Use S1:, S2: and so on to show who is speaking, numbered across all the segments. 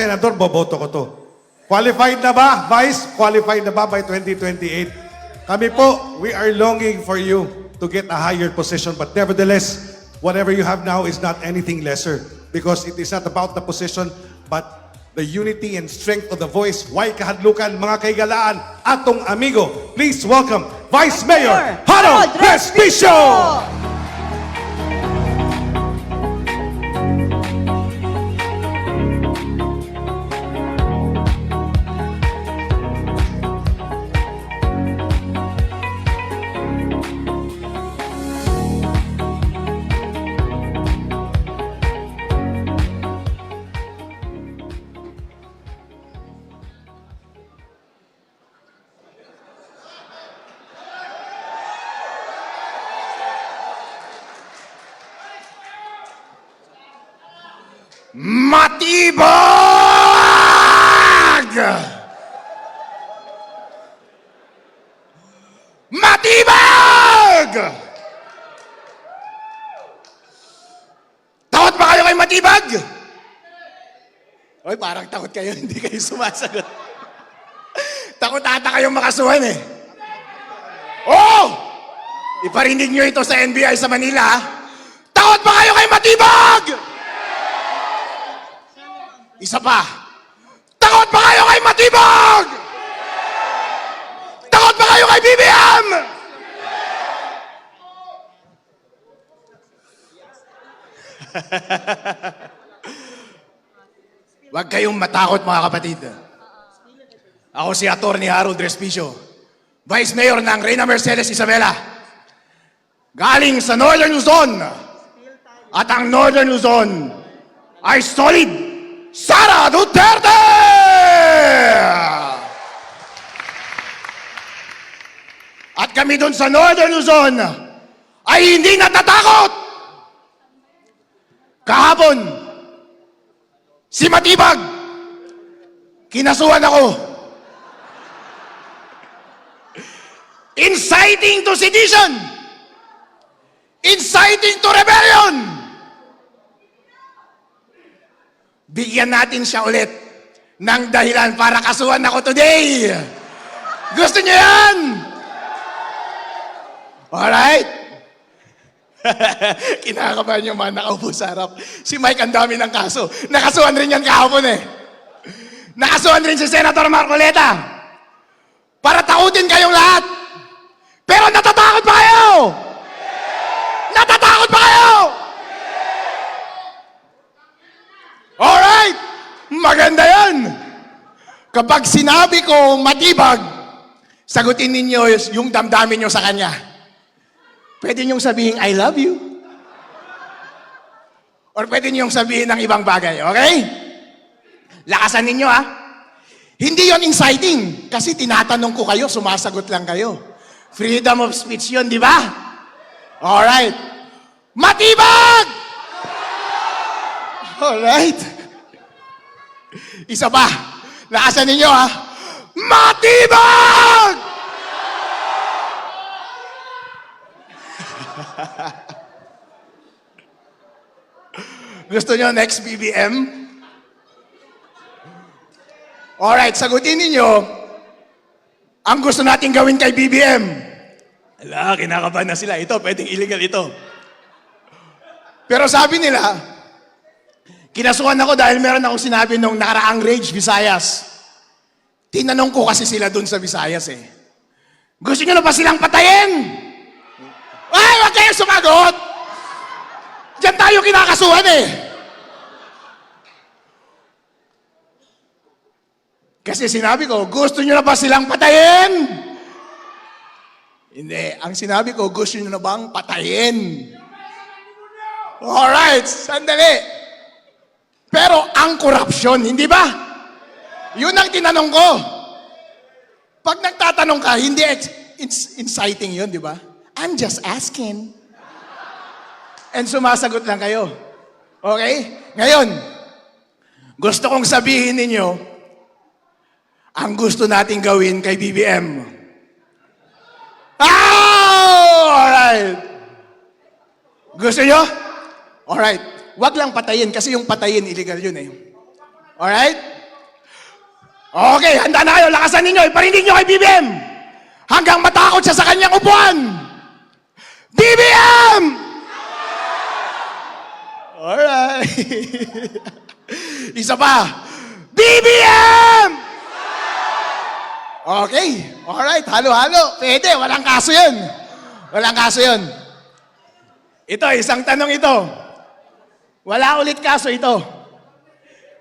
S1: Senador, boboto ko to. Qualified na ba, Vice? Qualified na ba by 2028? Kami po, we are longing for you to get a higher position. But nevertheless, whatever you have now is not anything lesser. Because it is not about the position, but the unity and strength of the voice. Why kahadlukan, mga kaigalaan, atong amigo. Please welcome Vice Mayor Harold Respicio!
S2: Matibag! Matibag! Takot ba kayo kay Matibag? Oy, parang takot kayo, hindi kayo sumasagot. Takot ata kayong makasuhan eh. Oh! Iparinig nyo ito sa NBI sa Manila. Takot ba kayo kay Matibag? Isa pa. Takot ba kayo kay Matibag? Takot ba kayo kay BBM? Huwag kayong matakot mga kapatid. Ako si Atty. Harold Respicio, Vice Mayor ng Reyna Mercedes Isabela. Galing sa Northern Luzon. At ang Northern Luzon ay solid Sara Duterte! At kami doon sa Northern Luzon ay hindi natatakot! Kahapon, si Matibag, kinasuhan ako. Inciting to sedition! Inciting to rebellion! Bigyan natin siya ulit ng dahilan para kasuhan ako today. Gusto niyo yan? Alright? Kinakabahan yung mga nakaupo sa harap. Si Mike ang dami ng kaso. Nakasuhan rin yan kahapon eh. Nakasuhan rin si Senator Marcoleta. Para takutin kayong lahat. Pero natatakot pa kayo? Natatakot pa kayo? Alright! Maganda yan! Kapag sinabi ko matibag, sagutin ninyo yung damdamin nyo sa kanya. Pwede nyong sabihin, I love you. Or pwede nyong sabihin ng ibang bagay, okay? Lakasan ninyo ha. Hindi yon inciting. Kasi tinatanong ko kayo, sumasagot lang kayo. Freedom of speech yon, di ba? Alright. Matibag! Alright. Isa pa. Lakasan ninyo ha. Matibag! Gusto nyo next BBM? Alright, sagutin ninyo ang gusto natin gawin kay BBM. Ala, kinakabahan na sila. Ito, pwedeng illegal ito. Pero sabi nila, kinasuhan ako dahil meron akong sinabi nung nakaraang Rage Visayas. Tinanong ko kasi sila dun sa Visayas eh. Gusto nyo na ba silang patayin? Ay, wag kayong sumagot! Diyan tayo kinakasuhan eh. Kasi sinabi ko, gusto nyo na ba silang patayin? Hindi. Ang sinabi ko, gusto nyo na bang patayin? Alright, sandali. Pero ang korupsyon, hindi ba? Yun ang tinanong ko. Pag nagtatanong ka, hindi inciting yun, di ba? I'm just asking. And sumasagot lang kayo. Okay? Ngayon, gusto kong sabihin ninyo, ang gusto nating gawin kay BBM. Alright. Gusto nyo? Alright. Wag lang patayin kasi yung patayin illegal yun eh. Alright? Okay, handa na kayo. Lakasan ninyo. Iparinig nyo kay BBM. Hanggang matakot siya sa kanyang upuan. BBM! Alright. Isa pa. BBM! Okay. Alright. Halo-halo. Pwede. Walang kaso yun. Walang kaso yun. Ito, isang tanong ito. Wala ulit kaso ito.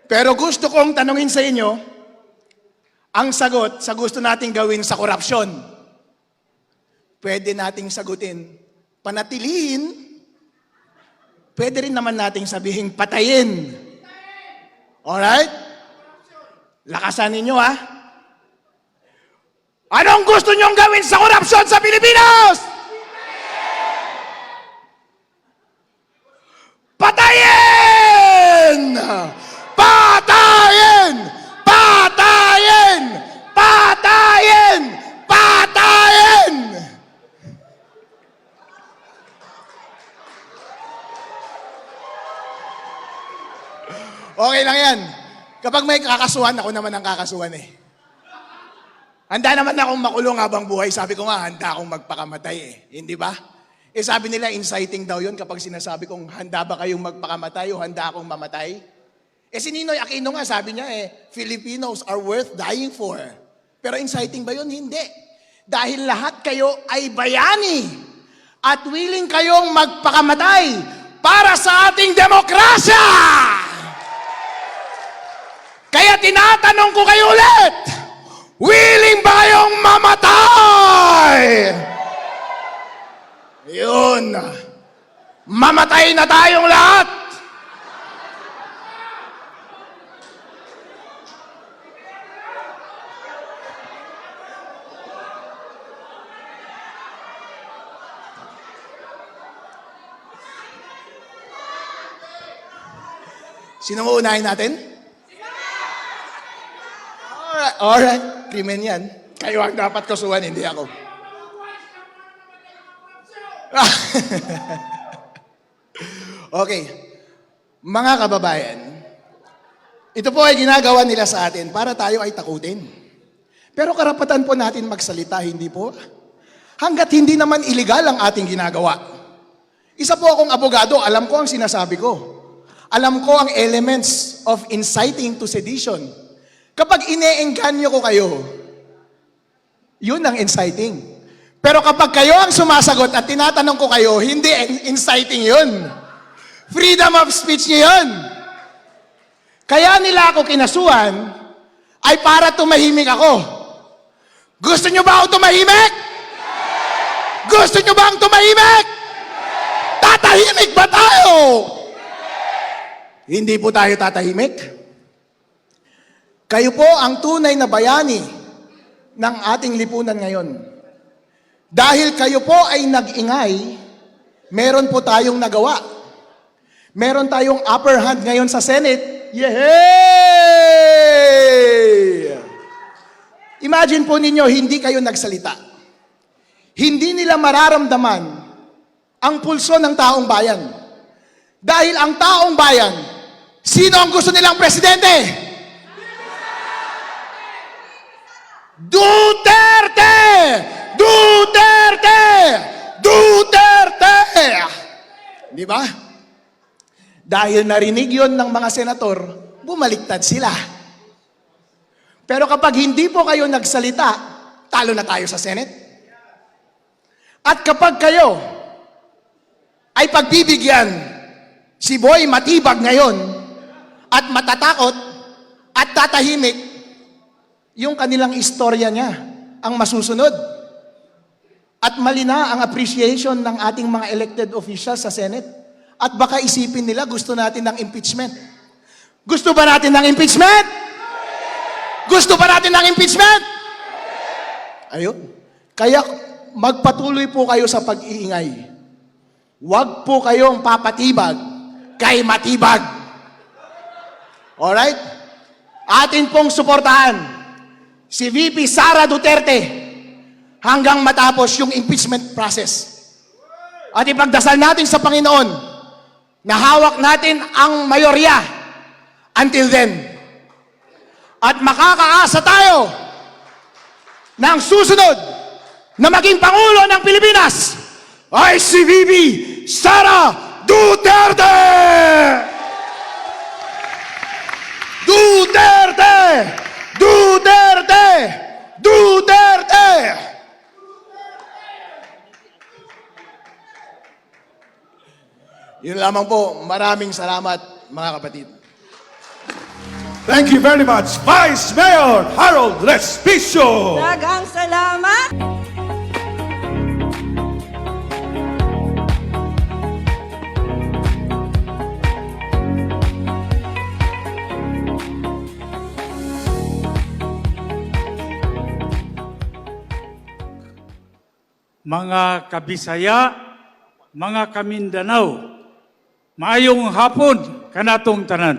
S2: Pero gusto kong tanungin sa inyo, ang sagot sa gusto nating gawin sa korupsyon. Pwede nating sagutin, panatilihin, pwede rin naman nating sabihin patayin. Alright? Lakasan ninyo ha. Anong gusto nyong gawin sa korupsyon sa Pilipinas? Patayin! Patayin! Patayin! Patayin! Patayin! Okay lang yan. Kapag may kakasuhan, ako naman ang kakasuhan eh. Handa naman akong makulong habang buhay. Sabi ko nga, handa akong magpakamatay eh. Hindi ba? Eh sabi nila, inciting daw yun kapag sinasabi kong handa ba kayong magpakamatay o handa akong mamatay? Eh si Ninoy Aquino nga, sabi niya Filipinos are worth dying for. Pero inciting ba yun? Hindi. Dahil lahat kayo ay bayani at willing kayong magpakamatay para sa ating demokrasya! Kaya tinatanong ko kayo ulit, willing ba kayong mamatay? Yun. Mamatay na tayong lahat. Sino mo unahin natin? Alright. Krimen yan. Kayo ang dapat kasuhan, hindi ako. Okay. Mga kababayan, ito po ay ginagawa nila sa atin para tayo ay takutin. Pero karapatan po natin magsalita, hindi po? Hanggat hindi naman illegal ang ating ginagawa. Isa po akong abogado, alam ko ang sinasabi ko. Alam ko ang elements of inciting to sedition. Kapag ine-engganyo ko kayo, yun ang inciting. Pero kapag kayo ang sumasagot at tinatanong ko kayo, hindi inciting yun. Freedom of speech niyo yun. Kaya nila ako kinasuhan ay para tumahimik ako. Gusto nyo ba ako tumahimik? Gusto nyo ba ang tumahimik? Tatahimik ba tayo? Hindi po tayo tatahimik. Kayo po ang tunay na bayani ng ating lipunan ngayon. Dahil kayo po ay nag-ingay, meron po tayong nagawa. Meron tayong upper hand ngayon sa Senate. Yehey! Imagine po ninyo, hindi kayo nagsalita. Hindi nila mararamdaman ang pulso ng taong bayan. Dahil ang taong bayan, sino ang gusto nilang presidente? Duterte! Duterte! Duterte! Di ba? Dahil narinig yon ng mga senator, bumaliktad sila. Pero kapag hindi po kayo nagsalita, talo na tayo sa Senate. At kapag kayo ay pagbibigyan, si Boy matibag ngayon at matatakot at tatahimik, yung kanilang istorya niya ang masusunod. At mali na ang appreciation ng ating mga elected officials sa Senate. At baka isipin nila gusto natin ng impeachment. Gusto ba natin ng impeachment? Gusto ba natin ng impeachment? Ayun. Kaya magpatuloy po kayo sa pag-iingay. Huwag po kayong papatibag kay matibag. Alright? Atin pong suportahan si VP Sara Duterte hanggang matapos yung impeachment process. At ipagdasal natin sa Panginoon na hawak natin ang mayorya until then. At makakaasa tayo ng susunod na maging Pangulo ng Pilipinas ay si VP Sara Duterte! Duterte! Duterte! Duterte! Yun lamang po. Maraming salamat, mga kapatid.
S1: Thank you very much, Vice Mayor Harold Respicio.
S3: Daghang salamat.
S4: Mga Kabisaya, mga Kamindanao, maayong hapon kanatong tanan.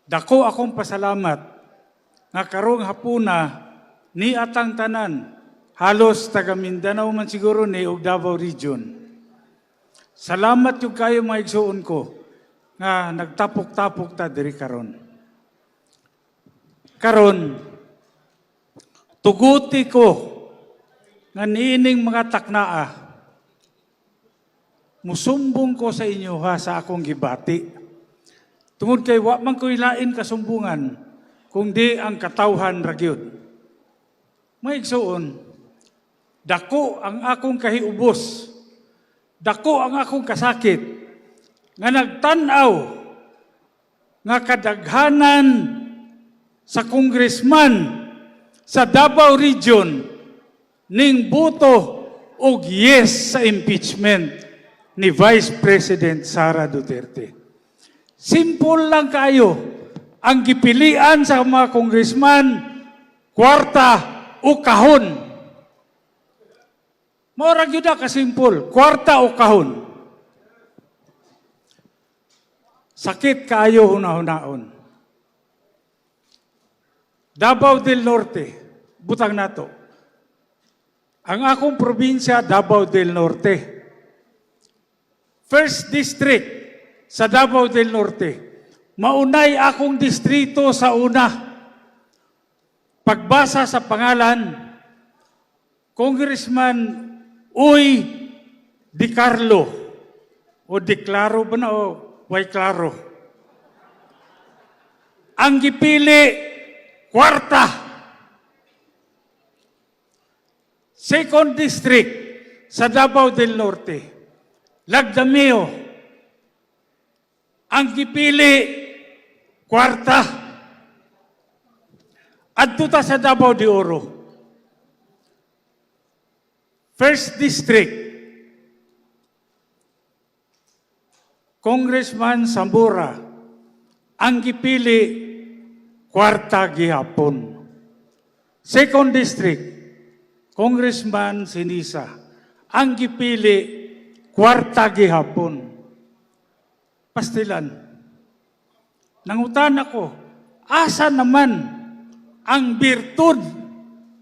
S4: Dako akong pasalamat nga karong hapuna ni atang tanan, halos taga Mindanao man siguro ni og Davao Region. Salamat yung kayo mga igsuon ko nga nagtapok-tapok ta diri karon. Karon, tuguti ko nga niining mga taknaa, musumbong ko sa inyo ha sa akong gibati. Tungod kay wa man ko'y lain kasumbungan, kundi ang katawhan ragyod. May igsuon, dako ang akong kahiubos, dako ang akong kasakit, nga nagtanaw, nga kadaghanan sa congressman sa Davao Region ning boto og yes sa impeachment ni Vice President Sara Duterte. Simple lang kayo ang gipilian sa mga congressman, kwarta o kahon. Maurag yun na kasimple, kwarta o kahon. Sakit kayo hunahunaon. Davao del Norte, butang nato. Ang akong probinsya, Davao del Norte. First District sa Davao del Norte. Maunay akong distrito sa una. Pagbasa sa pangalan, Congressman Uy Di Carlo. O Di Claro ba na o Way Claro? Ang gipili, kwarta. Second District sa Davao del Norte, Lagdameo. Ang gipili, kwarta. Adto ta sa Davao de Oro. First District, Congressman Sambura. Ang gipili, kwarta gihapon. Second District, Congressman Sinisa. Ang gipili, kwarta gihapon. Pastilan. Nangutan ako, asa naman ang birtud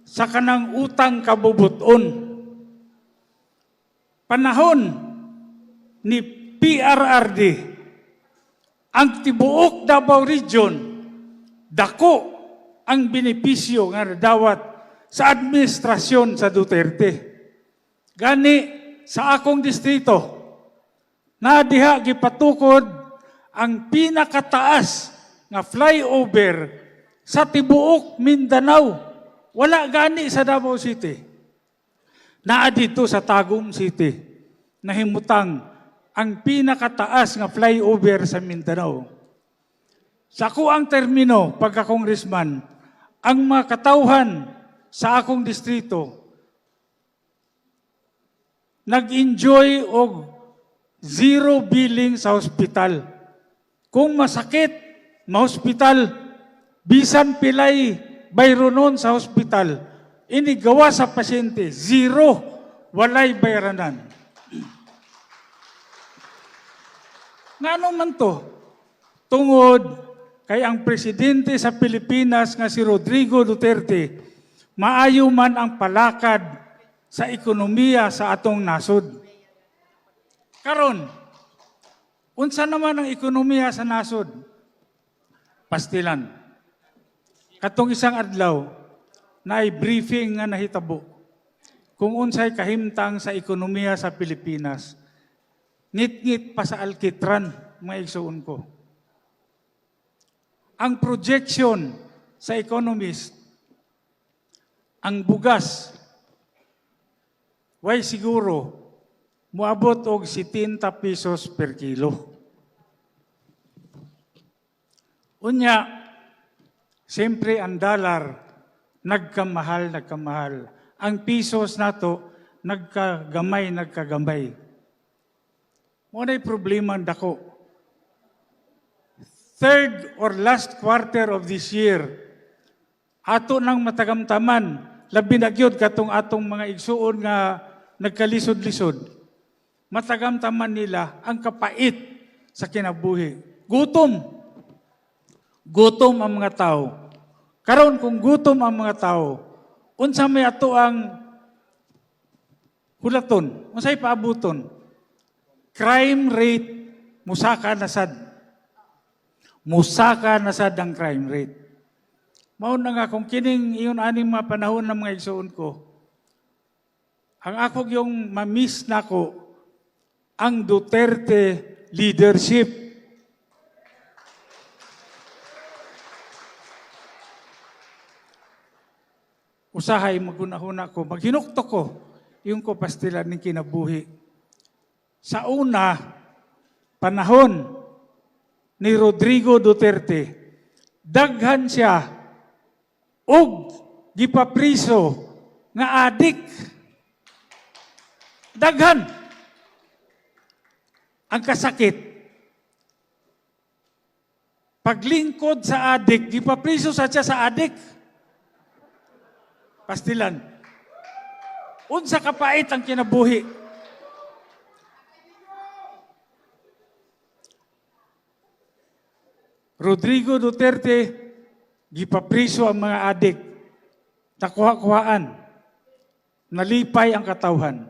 S4: sa kanang utang kabubuton? Panahon ni PRRD, ang tibuok Davao Region, dako ang benepisyo nga dawat sa administrasyon sa Duterte. Gani sa akong distrito, na diha gipatukod ang pinakataas nga flyover sa tibuok Mindanao. Wala gani sa Davao City. Naa dito sa Tagum City, nahimutang ang pinakataas nga flyover sa Mindanao. Sa kuang termino, pagka-congressman, ang mga katawhan sa akong distrito nag-enjoy og zero billing sa hospital. Kung masakit, ma-hospital, bisan pilay bayronon sa hospital, inigawa sa pasyente, zero, walay bayranan. Ngano man to? Tungod kay ang presidente sa Pilipinas nga si Rodrigo Duterte, maayo man ang palakad sa ekonomiya sa atong nasod. Karon, unsa naman ang ekonomiya sa nasod? pastilan. Katong isang adlaw, na briefing nga nahitabo kung unsay kahimtang sa ekonomiya sa Pilipinas. Ngit-ngit pa sa alkitran, mga igsuon ko. Ang projection sa economist, ang bugas, way siguro, muabot og 70 pesos per kilo. Unya, siyempre ang dollar, nagkamahal. Ang pesos nato, nagkagamay. Muna'y problema ang dako. Third or last quarter of this year, ato nang matagamtaman, labi na gyud katong atong mga igsuon nga nagkalisod-lisod. Matagamtaman nila ang kapait sa kinabuhi. Gutom ang mga tao. Karon kung gutom ang mga tao, unsa may ato ang hulaton, unsay paabuton? Crime rate musaka na sad. Musaka na sad ang crime rate. Mao na nga kung kining iyon aning mga panahon ng mga igsuon ko, ang ako yung mamiss nako ang Duterte leadership. Usahay magunahuna ko, maghinuktok ko yung ko pastilan ng kinabuhi. Sa una, panahon ni Rodrigo Duterte, daghan siya og gipapriso nga adik. Daghan. Ang kasakit, paglingkod sa adik, gipapriso sa siya sa adik. Pastilan. Unsa kapait ang kinabuhi. Rodrigo Duterte, gipapriso ang mga adik. Nakuha-kuhaan. Nalipay ang katawhan.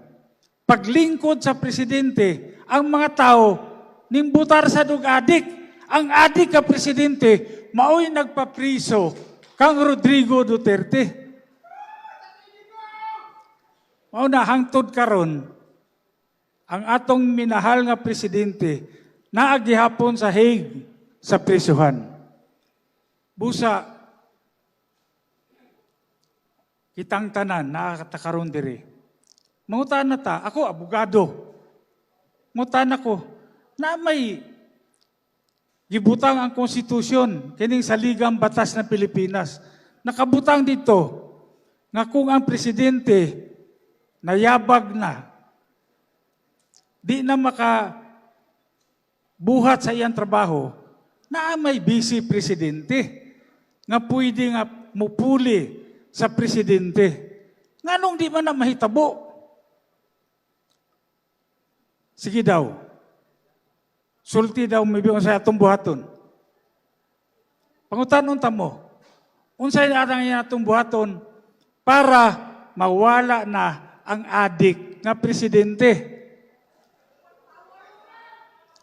S4: Paglingkod sa presidente, ang mga tao nimbutar sa dug adik. Ang adik ka presidente, mao'y nagpapriso kang Rodrigo Duterte. Mao na hangtod karon ang atong minahal nga presidente naagihapon sa Hague sa prisuhan. Busa kitang tanan nakakatakaron diri. Mangutan na ta, ako abogado. Mangutan ako na may gibutang ang konstitusyon kining saligang batas ng Pilipinas. Nakabutang dito nga kung ang presidente nayabag na, di na makabuhat sa iyang trabaho, na may vice presidente nga pwede nga mupuli sa presidente. Nganong di man na mahitabo? Sige daw. Sulti daw may biyon sa atong buhaton. Pangutanon ta mo, unsay na atang atong buhaton para mawala na ang adik nga presidente.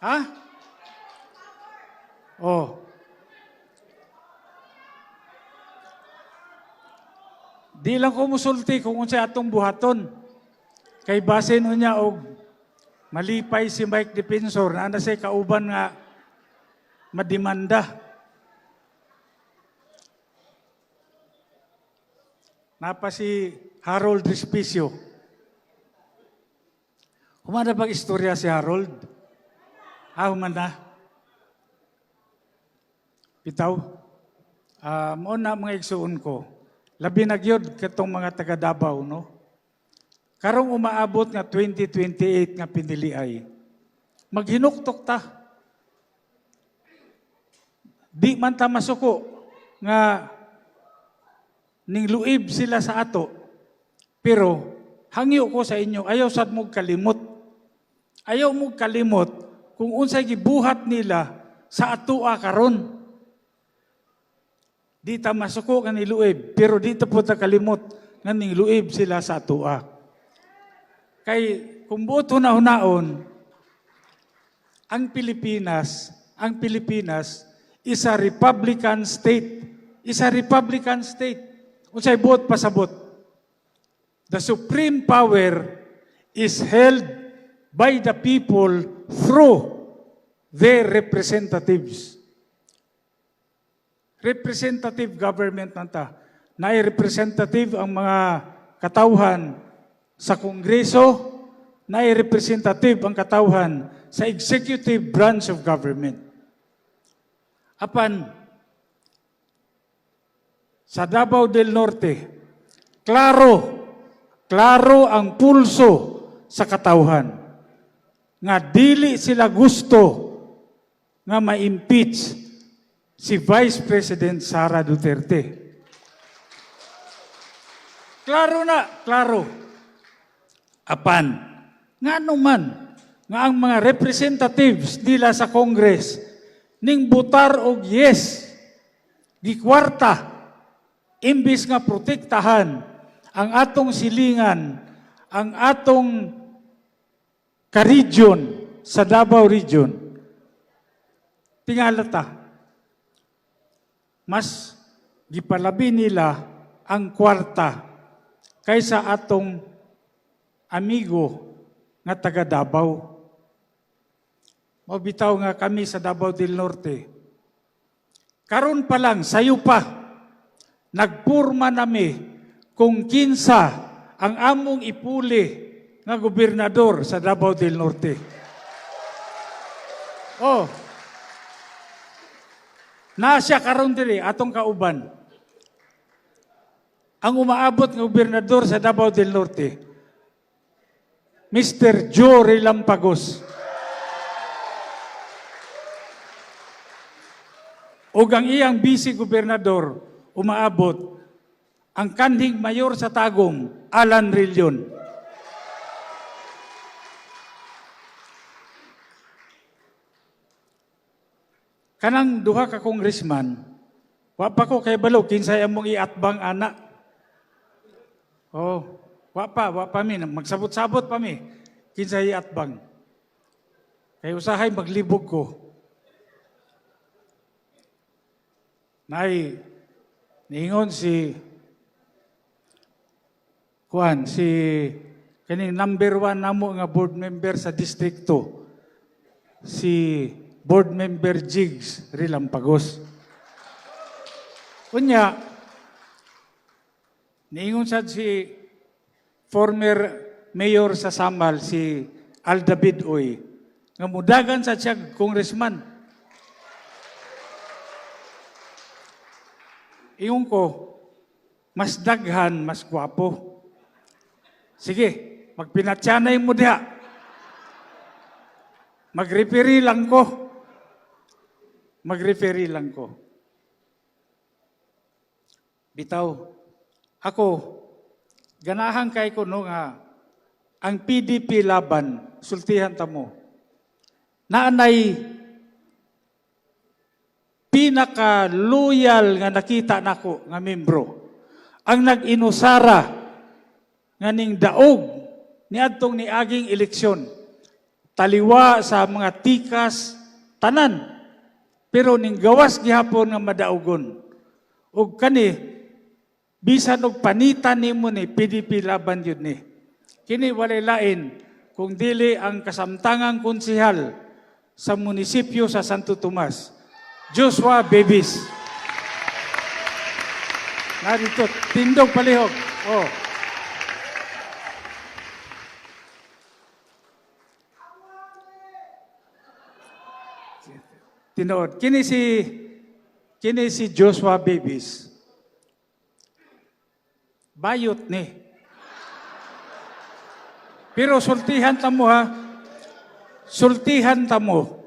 S4: Ha? Oh. Di lang ko musulti kung unsay atong buhaton. Kay base nun niya og malipay si Mike Defensor na say kauban nga madimanda. Napa si Harold Respicio. Humana bang istorya si Harold? Humana. Bitaw. Mo na mga igsuon ko. Labi na gyud katong mga taga Davao, no? Karong umaabot nga 2028 nga piniliay. Maghinuktok ta. Di man ta masuko nga ning luib sila sa ato. Pero hangyo ko sa inyo, ayaw sad mo kalimot. Ayaw mo kalimot kung unsay gibuhat nila sa atua karon. Di ta masuko nga niluib, pero di ta po ta kalimot nga niluib sila sa atua. Kay kung buot hunaon, ang Pilipinas is a Republican state. Is a Republican state. Unsay buot pasabot. The supreme power is held by the people through their representatives. Representative government nanta. Naay representative ang mga katawhan sa Kongreso, naay representative ang katawhan sa executive branch of government. Apan, sa Davao del Norte, klaro ang pulso sa katawhan nga dili sila gusto nga ma-impeach si Vice President Sara Duterte. Klaro. Apan, nga naman, nga ang mga representatives nila sa Congress ning butar og yes, gikwarta, imbis nga protektahan ang atong silingan, ang atong ka-region sa Davao Region. Tingalata, mas gipalabi nila ang kwarta kaysa atong amigo nga taga Davao. Mabitaw nga kami sa Davao del Norte. Karon pa lang, sayo pa, nagpurma nami kung kinsa ang among ipuli nga gobernador sa Davao del Norte. Oh, nasya karon diri atong kauban. Ang umaabot nga gobernador sa Davao del Norte, Mr. Joe Relampagos. O ang iyang vice-gobernador, umaabot, ang kanhing mayor sa Tagum, Alan Rillion. Kanang duha ka congressman, wa pa ko kay balo, kinsay among iatbang anak. Oh, wa pa mi, magsabot-sabot pa mi, kinsay iatbang. Kay usahay maglibog ko. Niingon si kaning number 1 namo nga board member sa distrikto, si board member Jigs Relampagos. Kunya, niingon sad si former mayor sa Samal, si Aldavid Oy, nga mudagan sa siya congressman. Iyon ko, mas daghan, mas gwapo. Sige, magpinatsanay mo diha. Mag-referee lang ko. Bitaw, ako, ganahan kay ko no nga, ang PDP laban, sultihan ta mo, naanay pinaka-loyal nga nakita nako nga membro, ang nag-inusara nga ning daog ni adtong niaging eleksyon, taliwa sa mga tikas tanan, pero ning gawas gihapon nga madaogon. Ug kani bisan og panitan nimo ni PDP laban yun ni. Kini walay lain kung dili ang kasamtangang konsehal sa munisipyo sa Santo Tomas, Joshua Bebis. Narito, tindog palihog. Oh. Tinood. Kini si Joshua Bebis. Bayot ni. Pero sultihan tamo ha. Sultihan tamo.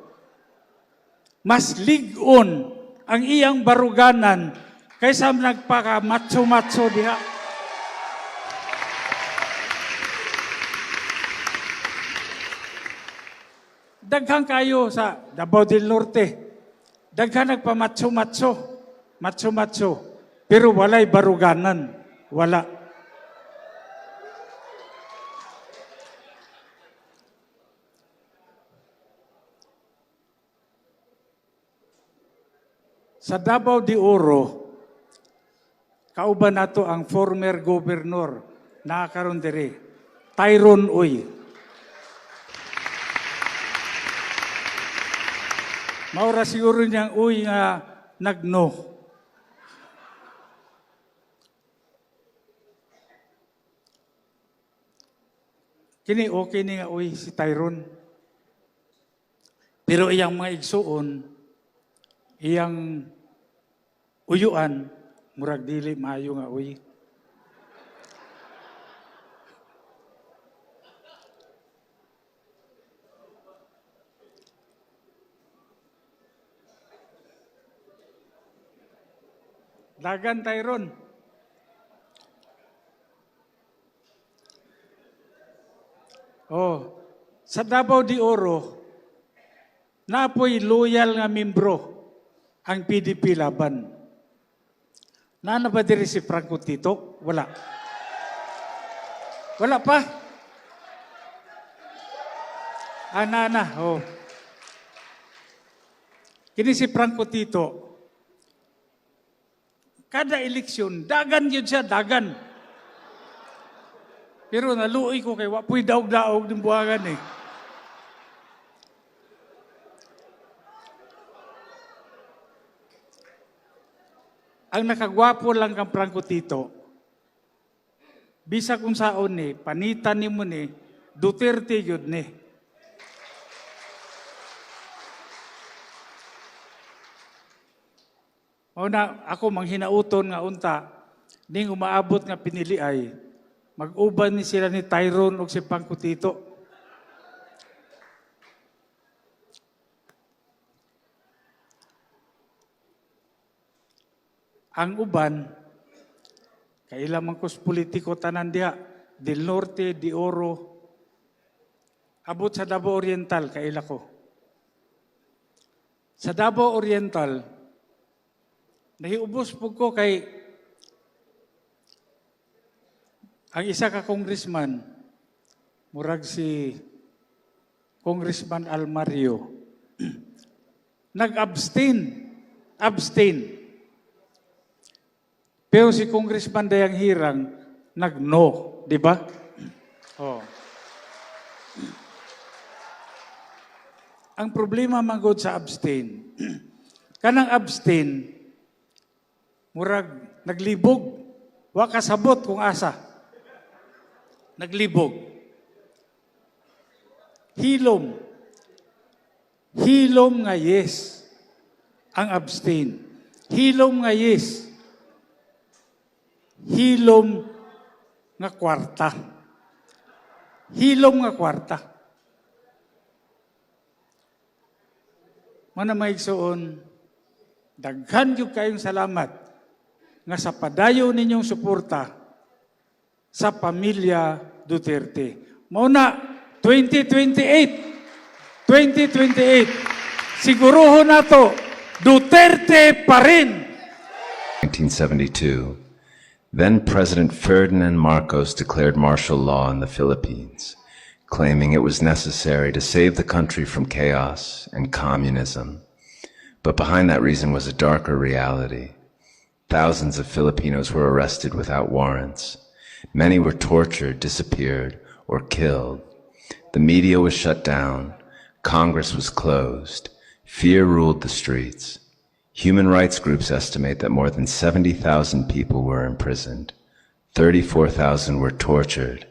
S4: Mas ligon ang iyang baruganan kaysa nagpaka-matso-matso diha. Daghang kayo sa Davao del Norte. Daghang nagpa-matso-matso. Matso-matso. Pero walay baruganan. Wala. Sa Davao de Oro, kauban nato ang former governor na karon diri, Tyron Uy. Maura siguro niyang uy nga nagno. Kini okay ni nga uy si Tyron. Pero iyang mga igsuon, iyang uyuan, murag dili maayo nga uy. Dagan Tyron. Oh, sa Davao de Oro, napoy loyal nga membro ang PDP laban. Nana ba diri si Franco Tito? Wala. Wala pa? Nana, oh. Kini si Franco Tito. Kada eleksyon, dagan yun siya, dagan. Pero naluoy ko kay wapoy daog-daog ng buwangan eh. Ang nakagwapo lang kang Franco Tito, bisa kung saon ni, panitan ni mo ni, Duterte yun ni. O na, ako manghinauton nga unta, ning umaabot nga pinili ay, mag-uban ni sila ni Tyron o si Franco Tito. Ang uban, kailang kus politiko tanan diha, del Norte, de Oro, abot sa Davao Oriental, kaila ko. Sa Davao Oriental, nahiubos po ko kay ang isa ka congressman, murag si Congressman Almario, nag-abstain. Pero si Congressman Dayang Hirang, nag-no, di ba? Oh. Ang problema manggod sa abstain, kanang abstain, murag naglibog, wa kasabot kung asa. Naglibog. Hilom. Hilom nga yes ang abstain. Hilom nga yes. Hilom nga kwarta. Hilom nga kwarta. Mana maigsoon, daghan yung kayong salamat nga sa padayo ninyong suporta sa pamilya Duterte. Mauna, 2028, siguruho na to, Duterte pa rin.
S3: 1972, then President Ferdinand Marcos declared martial law in the Philippines, claiming it was necessary to save the country from chaos and communism. But behind that reason was a darker reality. Thousands of Filipinos were arrested without warrants. Many were tortured, disappeared, or killed. The media was shut down. Congress was closed. Fear ruled the streets. Human rights groups estimate that more than 70,000 people were imprisoned. 34,000 were tortured,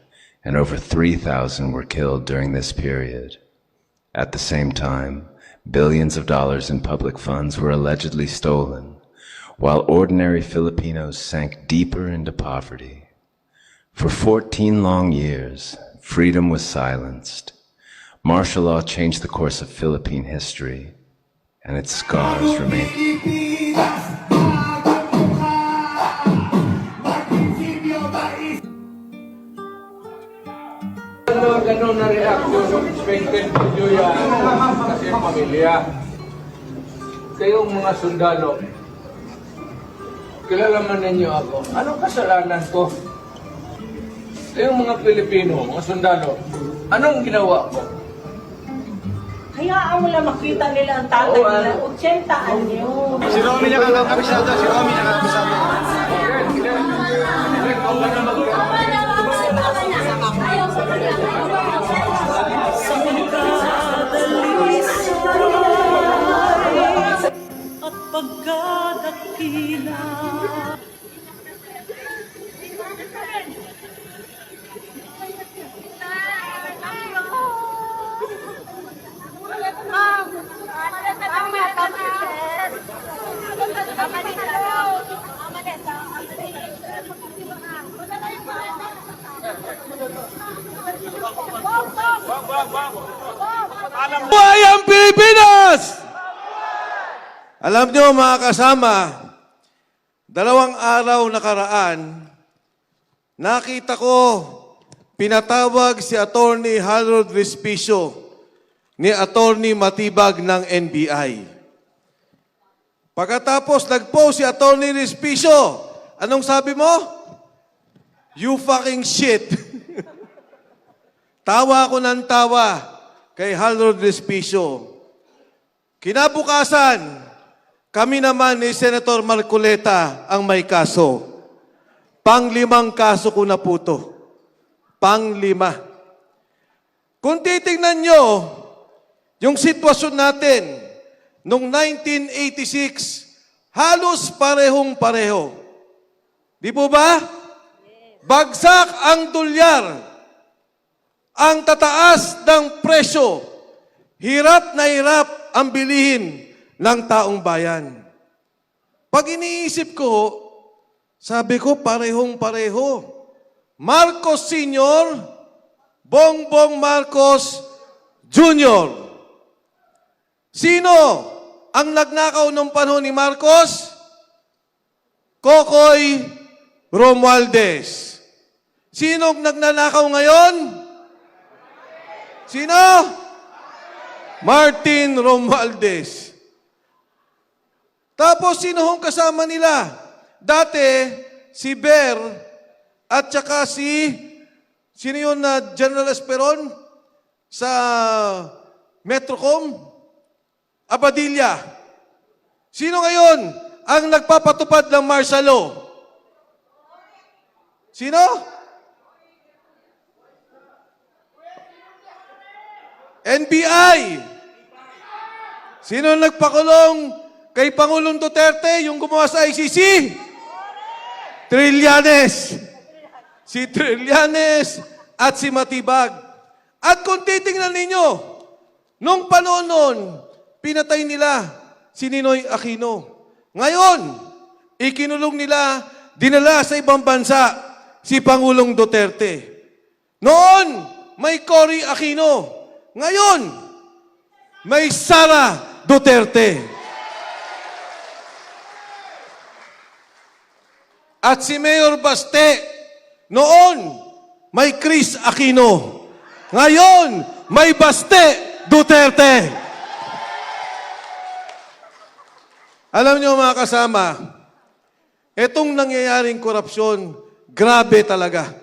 S3: and over 3,000 were killed during this period. At the same time, billions of dollars in public funds were allegedly stolen, while ordinary Filipinos sank deeper into poverty. For 14 long years, freedom was silenced. Martial law changed the course of Philippine history, and its scars remain.
S5: Ganun na reaksyon ng expected nyo yan kasi pamilya. Kayong mga sundalo, kilala man ninyo ako. Anong kasalanan ko? Kayong mga Pilipino, mga sundalo, anong ginawa ko?
S6: Hayaan mo lang makita nila ang tatay nila. 80 anyo.
S2: Si Romy nakakabisado, si Romy nakakabisado.
S6: At pagkadakila.
S7: Buhay ang Pilipinas! Alam nyo mga kasama, 2 araw nakaraan, nakita ko pinatawag si Attorney Harold Respicio ni Attorney Matibag ng NBI. Pagkatapos nag-post si Attorney Respicio, anong sabi mo? You fucking shit. Tawa ako ng tawa kay Harold Respicio. Kinabukasan, kami naman ni Senator Marcoleta ang may kaso. Pang-5 kaso ko na po to. Pang-5. Kung titingnan nyo, yung sitwasyon natin, noong 1986, halos parehong-pareho. Di po ba? Bagsak ang dolyar. Ang tataas ng presyo. Hirap na hirap ang bilihin ng taong bayan. Pag iniisip ko, sabi ko parehong-pareho. Marcos Sr., Bongbong Marcos Jr. Sino ang nagnakaw noong panahon ni Marcos? Kokoy Romualdez. Sino ang nagnanakaw ngayon? Sino? Martin Romualdez. Tapos sino hong kasama nila? Dati, si Ber at saka sino yun na General Esperon sa Metrocom? Abadilla. Sino ngayon ang nagpapatupad ng martial law? Sino? NBI. Sino nagpakulong kay Pangulong Duterte, yung gumawa sa ICC? Trillanes. Si Trillanes at si Matibag. At kung titingnan ninyo, nung panahon noon, pinatay nila si Ninoy Aquino. Ngayon, ikinulong nila, dinala sa ibang bansa si Pangulong Duterte. Noon, may Cory Aquino. Ngayon, may Sara Duterte. At si Mayor Baste, noon, may Chris Aquino. Ngayon, may Baste Duterte. Alam niyo mga kasama, itong nangyayaring korupsyon, grabe talaga.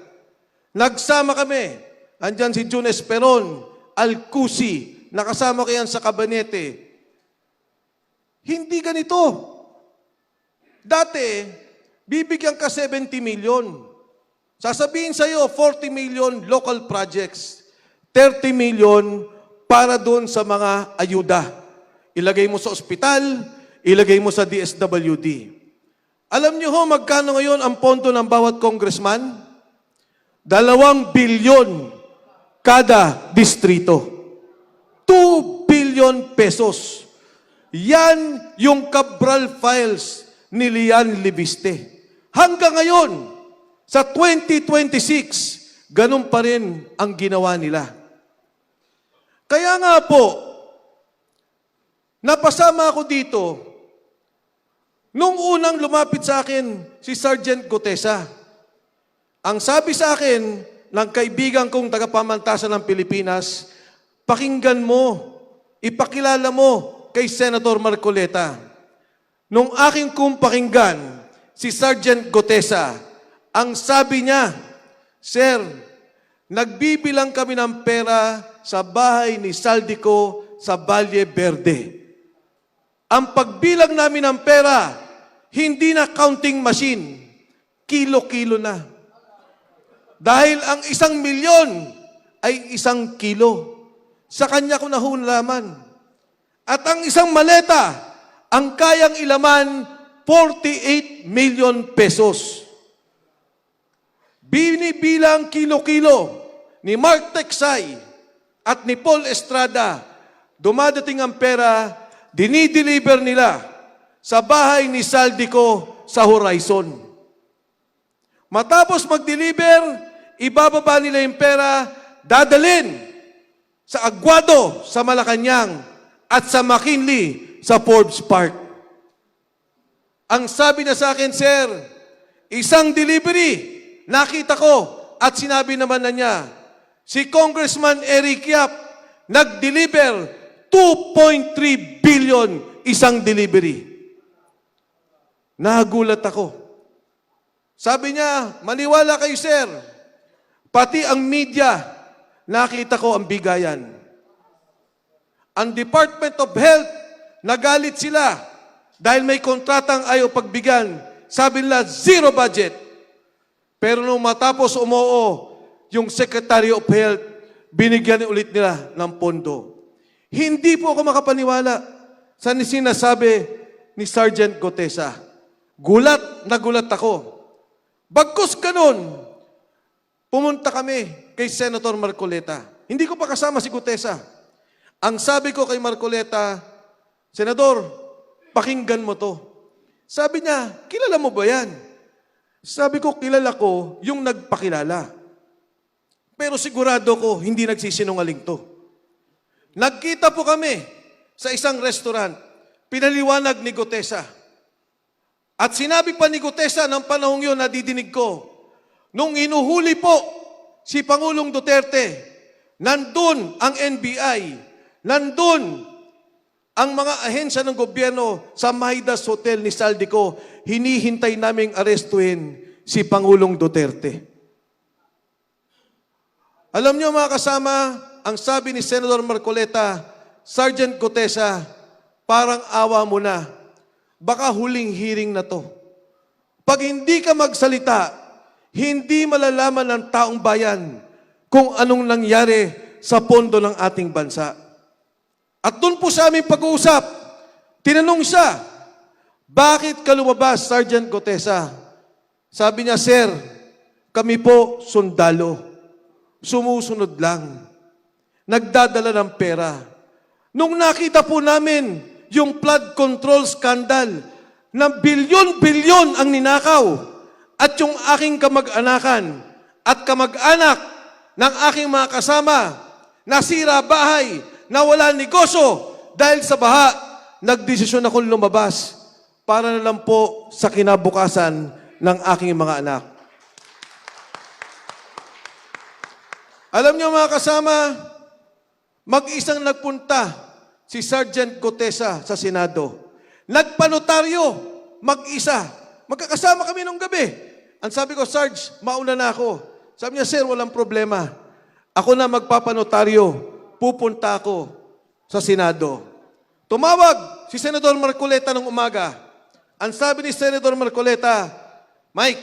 S7: Nagsama kami. Andyan si June Esperon, Alcusi, nakasama ko yan sa kabinete. Hindi ganito. Dati, bibigyan ka 70 million. Sasabihin sa'yo, 40 million local projects. 30 million para doon sa mga ayuda. Ilagay mo sa ospital, ilagay mo sa DSWD. Alam niyo ho, magkano ngayon ang pondo ng bawat congressman? 2 bilyon kada distrito. 2 billion pesos. Yan yung Cabral Files ni Lian Libiste. Hanggang ngayon, sa 2026, ganun pa rin ang ginawa nila. Kaya nga po, napasama ako dito, nung unang lumapit sa akin si Sergeant Gutesa. Ang sabi sa akin ng kaibigan kong tagapamantasan ng Pilipinas, pakinggan mo, ipakilala mo kay Senator Marcoleta. Nung aking kong pakinggan si Sergeant Gutesa, ang sabi niya, Sir, nagbibilang kami ng pera sa bahay ni Saldico sa Valle Verde. Ang pagbilang namin ng pera, hindi na counting machine, kilo-kilo na. Dahil ang 1 milyon ay 1 kilo. Sa kanya ko nahunlaman. At ang isang maleta, ang kayang ilaman, 48 million pesos. Binibilang kilo-kilo ni Mark Teksay at ni Paul Estrada, dumadating ang pera, dinideliver nila sa bahay ni Saldico sa Horizon. Matapos mag-deliver, ibababa nila yung pera, dadalhin sa Aguado sa Malacanang at sa McKinley sa Forbes Park. Ang sabi na sa akin, Sir, isang delivery, nakita ko at sinabi naman na niya, si Congressman Eric Yap nag-deliver 2.3 billion isang delivery. Nagulat ako. Sabi niya, maniwala kayo, sir. Pati ang media, nakita ko ang bigayan. Ang Department of Health, nagalit sila dahil may kontratang ayaw pagbigyan. Sabi nila, zero budget. Pero nung matapos umoo, yung Secretary of Health, binigyan ulit nila ng pondo. Hindi po ako makapaniwala sa sinasabi ni Sergeant Gotesa. Gulat na gulat ako. Bagkus ganun, pumunta kami kay Senator Marcoleta. Hindi ko pa kasama si Gotesa. Ang sabi ko kay Marcoleta, Senador, pakinggan mo to. Sabi niya, kilala mo ba yan? Sabi ko, kilala ko yung nagpakilala. Pero sigurado ko, hindi nagsisinungaling to. Nagkita po kami sa isang restaurant. Pinaliwanag ni Gotesa. At sinabi pa ni Gotesa ng panahong yun, nadidinig ko, nung inuhuli po si Pangulong Duterte, nandun ang NBI, nandun ang mga ahensya ng gobyerno sa Maidas Hotel ni Saldico, hinihintay naming arestuhin si Pangulong Duterte. Alam niyo mga kasama, ang sabi ni Senator Marcoleta, Sergeant Gotesa, parang awa mo na. Baka huling hearing na to. Pag hindi ka magsalita, hindi malalaman ng taong bayan kung anong nangyari sa pondo ng ating bansa. At doon po sa aming pag-uusap, tinanong siya, bakit ka lumabas, Sergeant Gotesa? Sabi niya, Sir, kami po sundalo. Sumusunod lang. Nagdadala ng pera. Nung nakita po namin yung flood control scandal na bilyon-bilyon ang ninakaw at yung aking kamag-anakan at kamag-anak ng aking mga kasama nasira bahay, nawala negosyo dahil sa baha, nagdesisyon akong lumabas para na lang po sa kinabukasan ng aking mga anak. Alam niyo mga kasama, mag-isang nagpunta si Sergeant Gotesa sa Senado. Nagpanotaryo, mag-isa. Magkakasama kami nung gabi. Ang sabi ko, Sarge, mauna na ako. Sabi niya, Sir, walang problema. Ako na magpapanotaryo. Pupunta ako sa Senado. Tumawag si Senador Marcoleta nung umaga. Ang sabi ni Senador Marcoleta, Mike,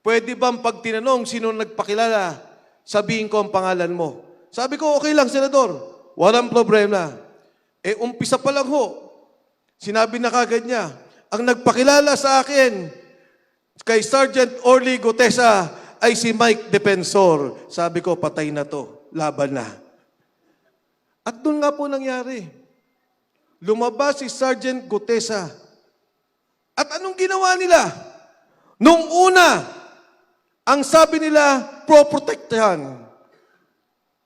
S7: pwede bang pag tinanong sino nagpakilala, sabihin ko ang pangalan mo? Sabi ko, okay lang, Senador. Walang problema. Umpisa pa lang ho. Sinabi na kagad niya, ang nagpakilala sa akin kay Sergeant Orly Gotesa ay si Mike Defensor. Sabi ko, patay na to. Laban na. At doon nga po nangyari. Lumabas si Sergeant Gotesa. At anong ginawa nila? Nung una, ang sabi nila, pro-protektahan.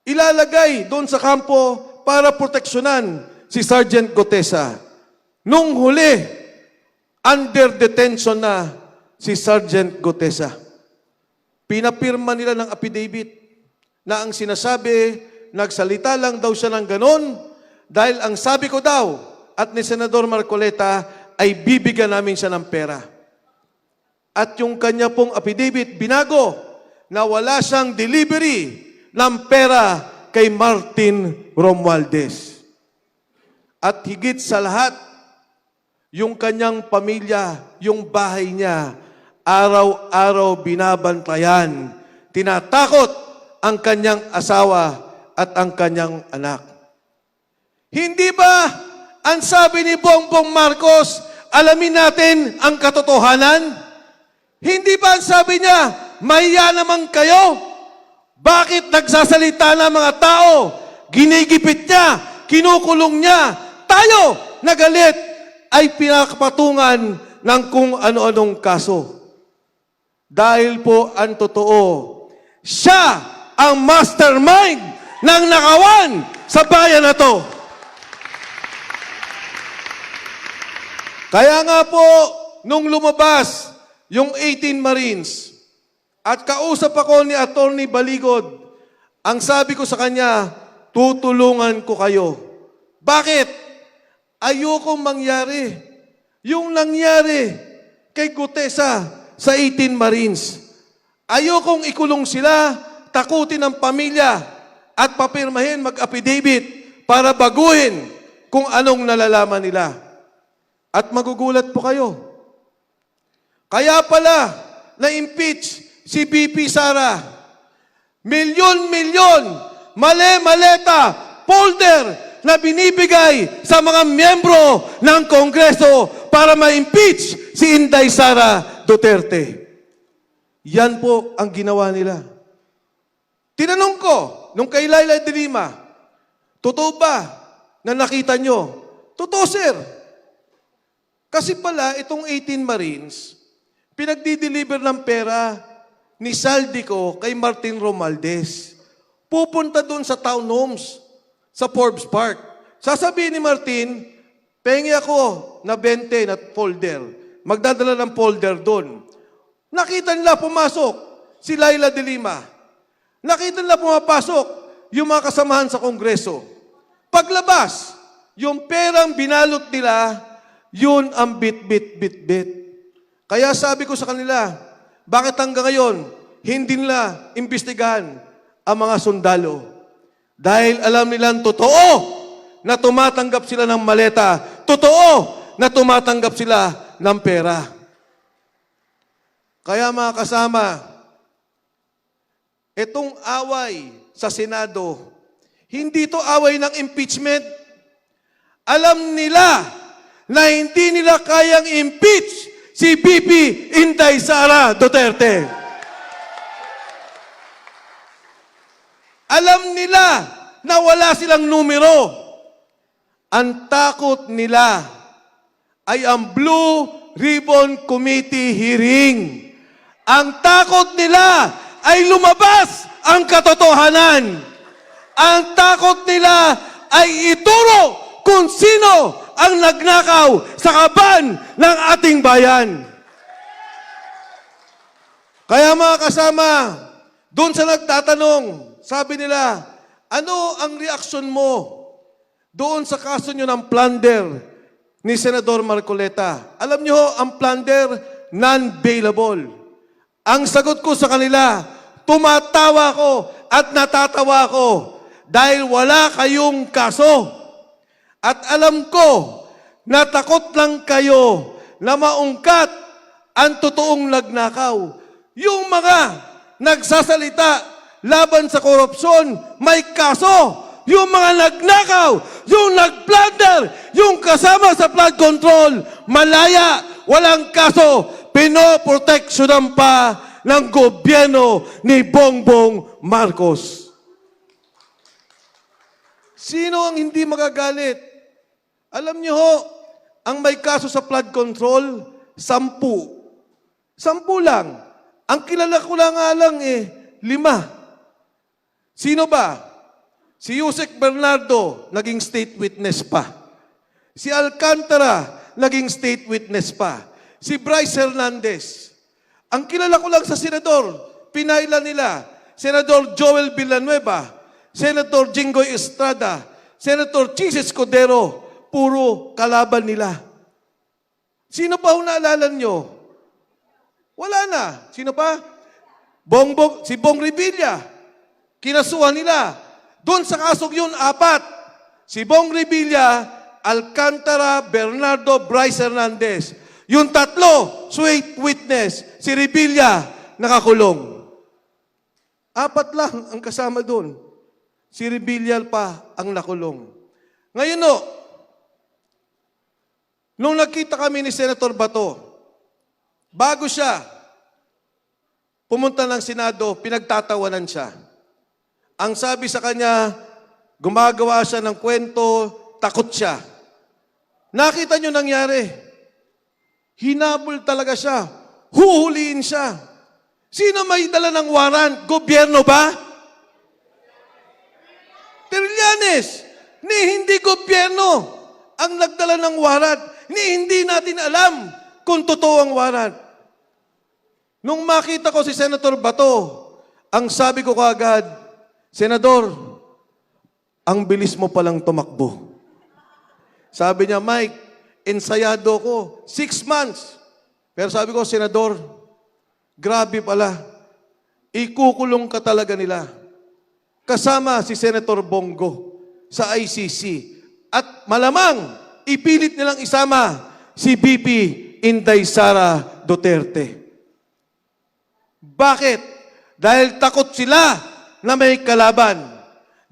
S7: Ilalagay doon sa kampo para proteksyonan si Sergeant Gotesa. Nung huli, under detention na si Sergeant Gotesa. Pinapirma nila ng affidavit na ang sinasabi, nagsalita lang daw siya ng ganon dahil ang sabi ko daw at ni Senador Marcoleta ay bibigyan namin siya ng pera. At yung kanya pong affidavit, binago na wala siyang delivery ng pera kay Martin Romualdez. At higit sa lahat, yung kanyang pamilya, yung bahay niya, araw-araw binabantayan. Tinatakot ang kanyang asawa at ang kanyang anak. Hindi ba ang sabi ni Bongbong Marcos, alamin natin ang katotohanan? Hindi ba ang sabi niya, mahiya naman kayo? Bakit nagsasalita ng mga tao? Ginigipit niya, kinukulong niya. Tayo, nagalit, ay pinakapatungan ng kung ano-anong kaso. Dahil po ang totoo, siya ang mastermind ng nakawan sa bayan na to. Kaya nga po, nung lumabas yung 18 Marines at kausap ako ni Attorney Baligod, ang sabi ko sa kanya, tutulungan ko kayo. Bakit? Ayokong mangyari yung nangyari kay Gutesa sa 18 Marines. Ayokong ikulong sila, takutin ang pamilya at papirmahin mag-affidavit para baguhin kung anong nalalaman nila. At magugulat po kayo. Kaya pala na-impeach si BP Sara. Milyon-milyon, male-maleta, folder na binibigay sa mga miyembro ng Kongreso para ma-impeach si Inday Sara Duterte. Yan po ang ginawa nila. Tinanong ko, nung kay Laila de Lima, totoo ba na nakita nyo? Totoo, sir. Kasi pala, itong 18 Marines, pinagdi-deliver ng pera ni Saldico kay Martin Romualdez. Pupunta doon sa townhomes, sa Forbes Park. Sasabihin ni Martin, pengi ako na 20 na folder. Magdadala ng folder doon. Nakita nila pumasok si Laila de Lima. Nakita nila pumapasok yung mga kasamahan sa Kongreso. Paglabas, yung perang binalot nila, yun ang bit-bit-bit-bit. Kaya sabi ko sa kanila, bakit hanggang ngayon, hindi nila imbestigahan ang mga sundalo? Dahil alam nilang totoo na tumatanggap sila ng maleta. Totoo na tumatanggap sila ng pera. Kaya mga kasama, itong away sa Senado, hindi to away ng impeachment. Alam nila na hindi nila kayang impeach si BP Inday Sara Duterte. Alam nila na wala silang numero. Ang takot nila ay ang Blue Ribbon Committee hearing. Ang takot nila ay lumabas ang katotohanan. Ang takot nila ay ituro kung sino ang nagnakaw sa kaban ng ating bayan. Kaya mga kasama, doon sa nagtatanong, sabi nila, ano ang reaksyon mo doon sa kaso nyo ng plunder ni Senador Marcoleta? Alam nyo, ang plunder, non-bailable. Ang sagot ko sa kanila, tumatawa ko at natatawa ko dahil wala kayong kaso. At alam ko na takot lang kayo na maungkat ang totoong nagnakaw. Yung mga nagsasalita laban sa korupsyon, may kaso. Yung mga nagnakaw, yung nagplunder, yung kasama sa flood control, malaya, walang kaso. Pinoproteksyonan pa ng gobyerno ni Bongbong Marcos. Sino ang hindi magagalit? Alam niyo ho, ang may kaso sa flood control, 10. 10 lang. Ang kilala ko lang nga lang 5. Sino ba? Si Yusek Bernardo, naging state witness pa. Si Alcantara, naging state witness pa. Si Bryce Hernandez. Ang kilala ko lang sa senador, pinailan nila, Senador Joel Villanueva, Senator Jinggoy Estrada, Senator Chis Escudero, puro kalaban nila. Sino pa naalala nyo? Wala na. Sino pa? Si Bong Revilla. Kinasuhan nila. Doon sa kasong yun, 4. Si Bong Revilla Alcantara, Bernardo, Bryce Hernandez. Yung tatlo, sweet witness, si Revilla, nakakulong. 4 lang ang kasama doon. Si Revilla pa ang nakulong. Ngayon no, nung nakita kami ni Senator Bato, bago siya pumunta ng Senado, pinagtatawanan siya. Ang sabi sa kanya, gumagawa siya ng kwento, takot siya. Nakita nyo nangyari. Hinabol talaga siya. Huhuliin siya. Sino may dala ng warrant? Gobyerno ba? Trillanes, ni hindi gobyerno ang nagdala ng warrant. Ni hindi natin alam kung totoo ang warrant. Nung makita ko si Senator Bato, ang sabi ko kaagad, Senador, ang bilis mo palang tumakbo. Sabi niya, Mike, ensayado ko, 6 months. Pero sabi ko, Senador, grabe pala. Ikukulong ka talaga nila. Kasama si Senator Bongo sa ICC. At malamang, ipilit nilang isama si BP Inday Sara Duterte. Bakit? Dahil takot sila na may kalaban.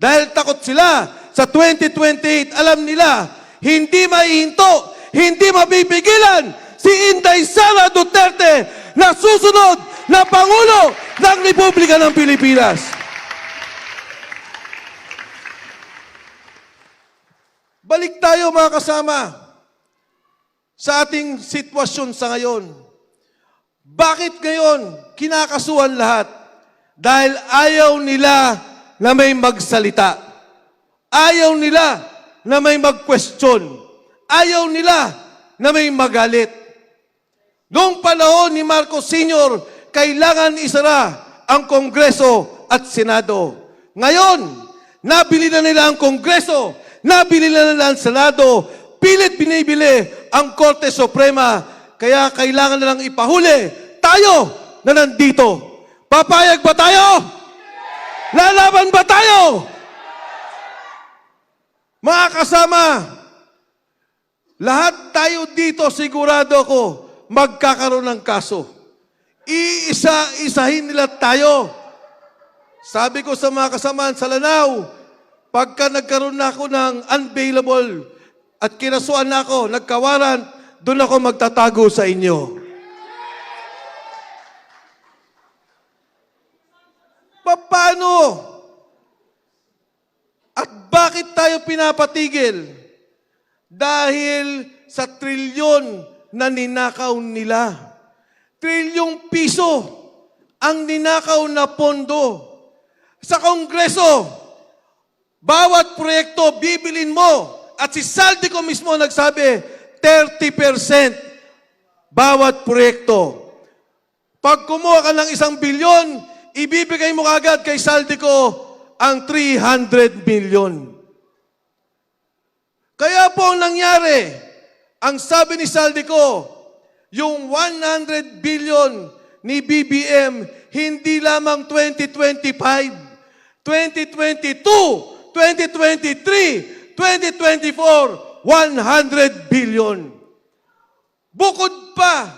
S7: Dahil takot sila sa 2028, alam nila, hindi maihinto, hindi mabibigilan si Inday Sara Duterte na susunod na Pangulo ng Republika ng Pilipinas. Balik tayo mga kasama sa ating sitwasyon sa ngayon. Bakit ngayon kinakasuhan lahat? Dahil ayaw nila na may magsalita. Ayaw nila na may mag-question. Ayaw nila na may magalit. Noong panahon ni Marcos Sr., kailangan isara ang Kongreso at Senado. Ngayon, nabili na nila ang Kongreso, nabili na nila ang Senado, pilit binibili ang Korte Suprema, kaya kailangan nilang ipahuli tayo na nandito. Papayag ba tayo? Lalaban ba tayo? Mga kasama, lahat tayo dito sigurado ako magkakaroon ng kaso. Iisa-isahin nila tayo. Sabi ko sa mga kasamahan sa Lanao, pagka nagkaroon na ako ng unbailable at kinasuan na ako, nagkawaran, doon ako magtatago sa inyo. Paano? At bakit tayo pinapatigil? Dahil sa trilyon na ninakaw nila. Trilyong piso ang ninakaw na pondo. Sa Kongreso, bawat proyekto bibilin mo. At si Saldico mismo nagsabi, 30% bawat proyekto. Pag kumuha ka ng 1 bilyon, ibibigay mo agad kay Saldico ang 300 million. Kaya po ang nangyari, ang sabi ni Saldico, yung 100 billion ni BBM, hindi lamang 2025, 2022, 2023, 2024, 100 billion. Bukod pa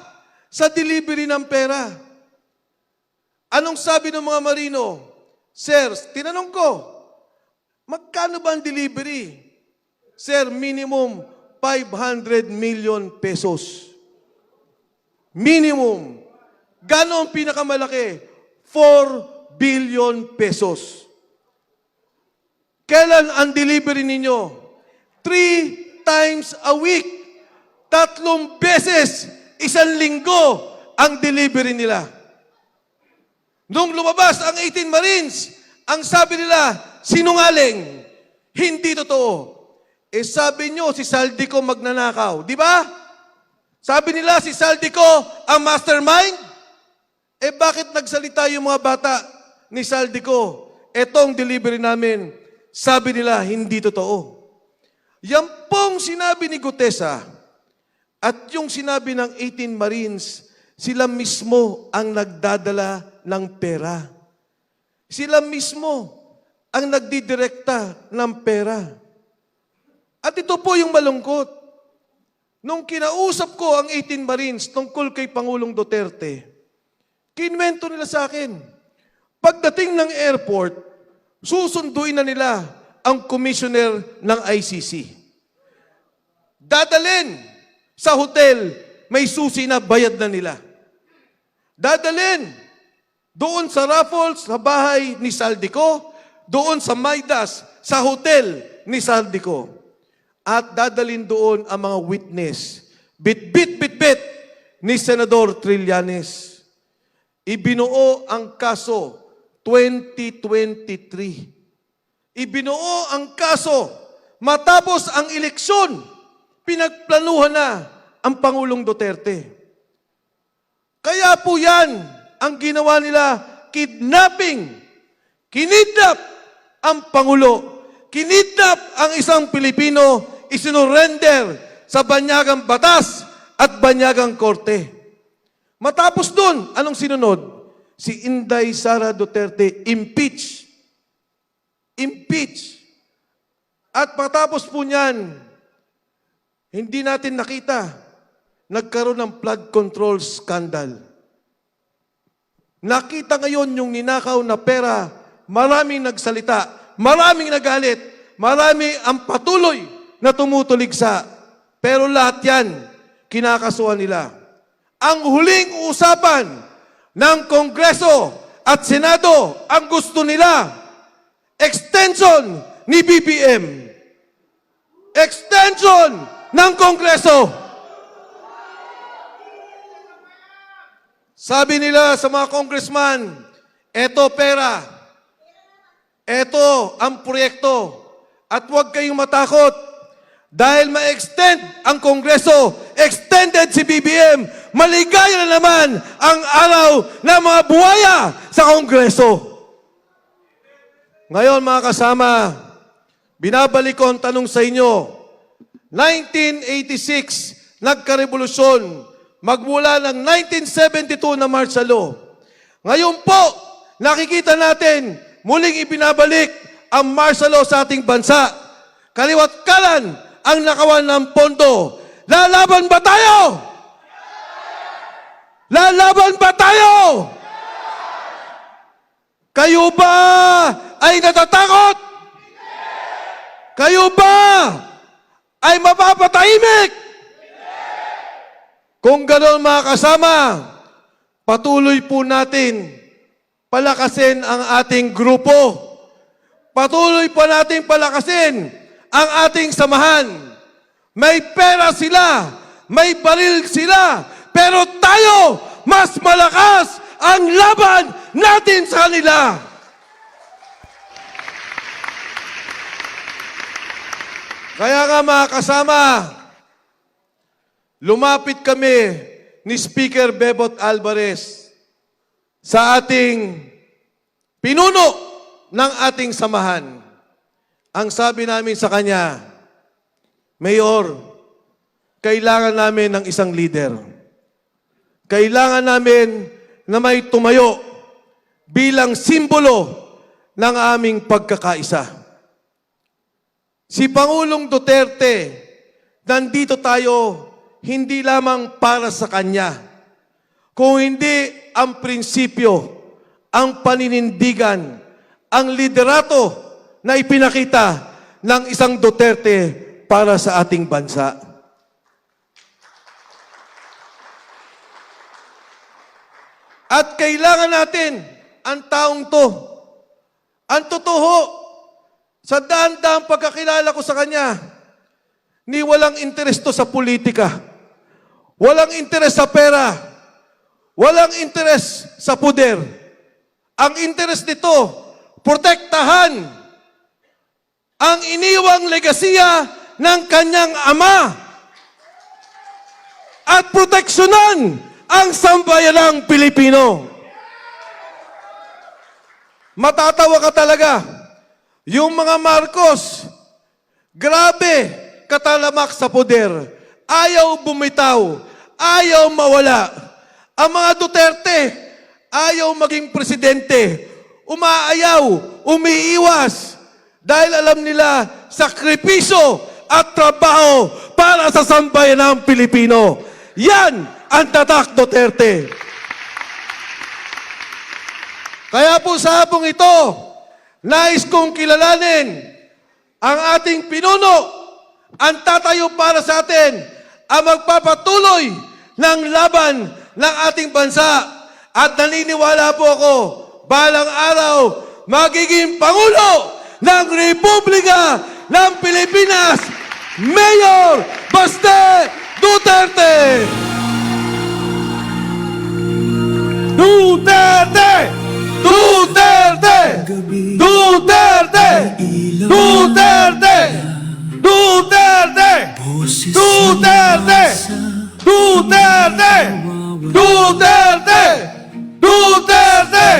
S7: sa delivery ng pera. Anong sabi ng mga marino? Sir, tinanong ko, magkano ba ang delivery? Sir, minimum 500 million pesos. Minimum. Gano'n ang pinakamalaki? 4 billion pesos. Kailan ang delivery ninyo? 3 times a week. 3 beses, 1 linggo ang delivery nila. Nung lumabas ang 18 Marines, ang sabi nila, sinungaling. Hindi totoo. Eh sabi nyo, si Saldico magnanakaw. Di ba? Sabi nila, si Saldico ang mastermind. Eh bakit nagsalita yung mga bata ni Saldico? Etong delivery namin, sabi nila, hindi totoo. Yan pong sinabi ni Gutesa at yung sinabi ng 18 Marines, sila mismo ang nagdadala ng pera. Sila mismo ang nagdidirekta ng pera. At ito po yung malungkot. Nung kinausap ko ang 18 Marines tungkol kay Pangulong Duterte, kinwento nila sa akin, pagdating ng airport, susunduin na nila ang commissioner ng ICC. Dadalin sa hotel, may susi na bayad na nila. Dadalin doon sa Raffles, sa bahay ni Saldico, doon sa Maidas, sa hotel ni Saldico. At dadalin doon ang mga witness. Bit ni Senador Trillanes. Ibinuo ang kaso 2023. Ibinuo ang kaso matapos ang eleksyon. Pinagplanuhan na ang Pangulong Duterte. Kaya po yan ang ginawa nila, kidnapping. Kinidnap ang Pangulo. Kinidnap ang isang Pilipino, isinurrender sa banyagang batas at banyagang korte. Matapos dun, anong sinunod? Si Inday Sara Duterte, impeach. Impeach. At matapos po niyan, hindi natin nakita, nagkaroon ng flood control scandal. Nakita ngayon yung ninakaw na pera, maraming nagsalita, maraming nagalit, marami ang patuloy na tumutuligsa. Pero lahat yan, kinakasuhan nila. Ang huling usapan ng Kongreso at Senado, ang gusto nila, extension ni BBM. Extension ng Kongreso. Sabi nila sa mga congressman, eto pera, eto ang proyekto, at huwag kayong matakot dahil ma-extend ang Kongreso, extended si BBM, maligaya na naman ang araw ng mga buwaya sa Kongreso. Ngayon mga kasama, binabalik ko ang tanong sa inyo. 1986, nagkarevolusyon, magmula ng 1972 na martial law. Ngayon po, nakikita natin, muling ibinabalik ang martial law sa ating bansa. Kaliwat kanan ang nakawan ng pondo. Lalaban ba tayo? Lalaban ba tayo? Kayo ba ay natatakot? Kayo ba ay mapapatahimik? Kung ganoon mga kasama, patuloy po natin palakasin ang ating grupo. Patuloy po natin palakasin ang ating samahan. May pera sila, may baril sila, pero tayo, mas malakas ang laban natin sa kanila. Kaya nga mga kasama, lumapit kami ni Speaker Bebot Alvarez sa ating pinuno ng ating samahan. Ang sabi namin sa kanya, Mayor, kailangan namin ng isang leader. Kailangan namin na may tumayo bilang simbolo ng aming pagkakaisa. Si Pangulong Duterte, nandito tayo hindi lamang para sa kanya, kung hindi ang prinsipyo, ang paninindigan, ang liderato na ipinakita ng isang Duterte para sa ating bansa. At kailangan natin ang taong to. Ang totoo, sa daan-daang pagkakilala ko sa kanya, ni walang interes to sa politika. Walang interes sa pera. Walang interes sa puder. Ang interes nito, protektahan ang iniwang legasiya ng kanyang ama at proteksyonan ang sambayanang Pilipino. Matatawa ka talaga. Yung mga Marcos, grabe, katalamak sa poder. Ayaw bumitaw. Ayaw mawala. Ang mga Duterte, ayaw maging presidente. Umaayaw, umiiwas. Dahil alam nila, sakripisyo at trabaho para sa sambayanang Pilipino. Yan ang tatak Duterte. Kaya po sa hapong ito, nais kong kilalanin ang ating pinuno, ang tatayo para sa atin, ang magpapatuloy ng laban ng ating bansa. At naniniwala po ako, balang araw, magiging Pangulo ng Republika ng Pilipinas, Mayor Baste Duterte!
S1: Duterte! Duterte! Duterte! Duterte! Duterte! Duterte! Duterte! Duterte! Duterte!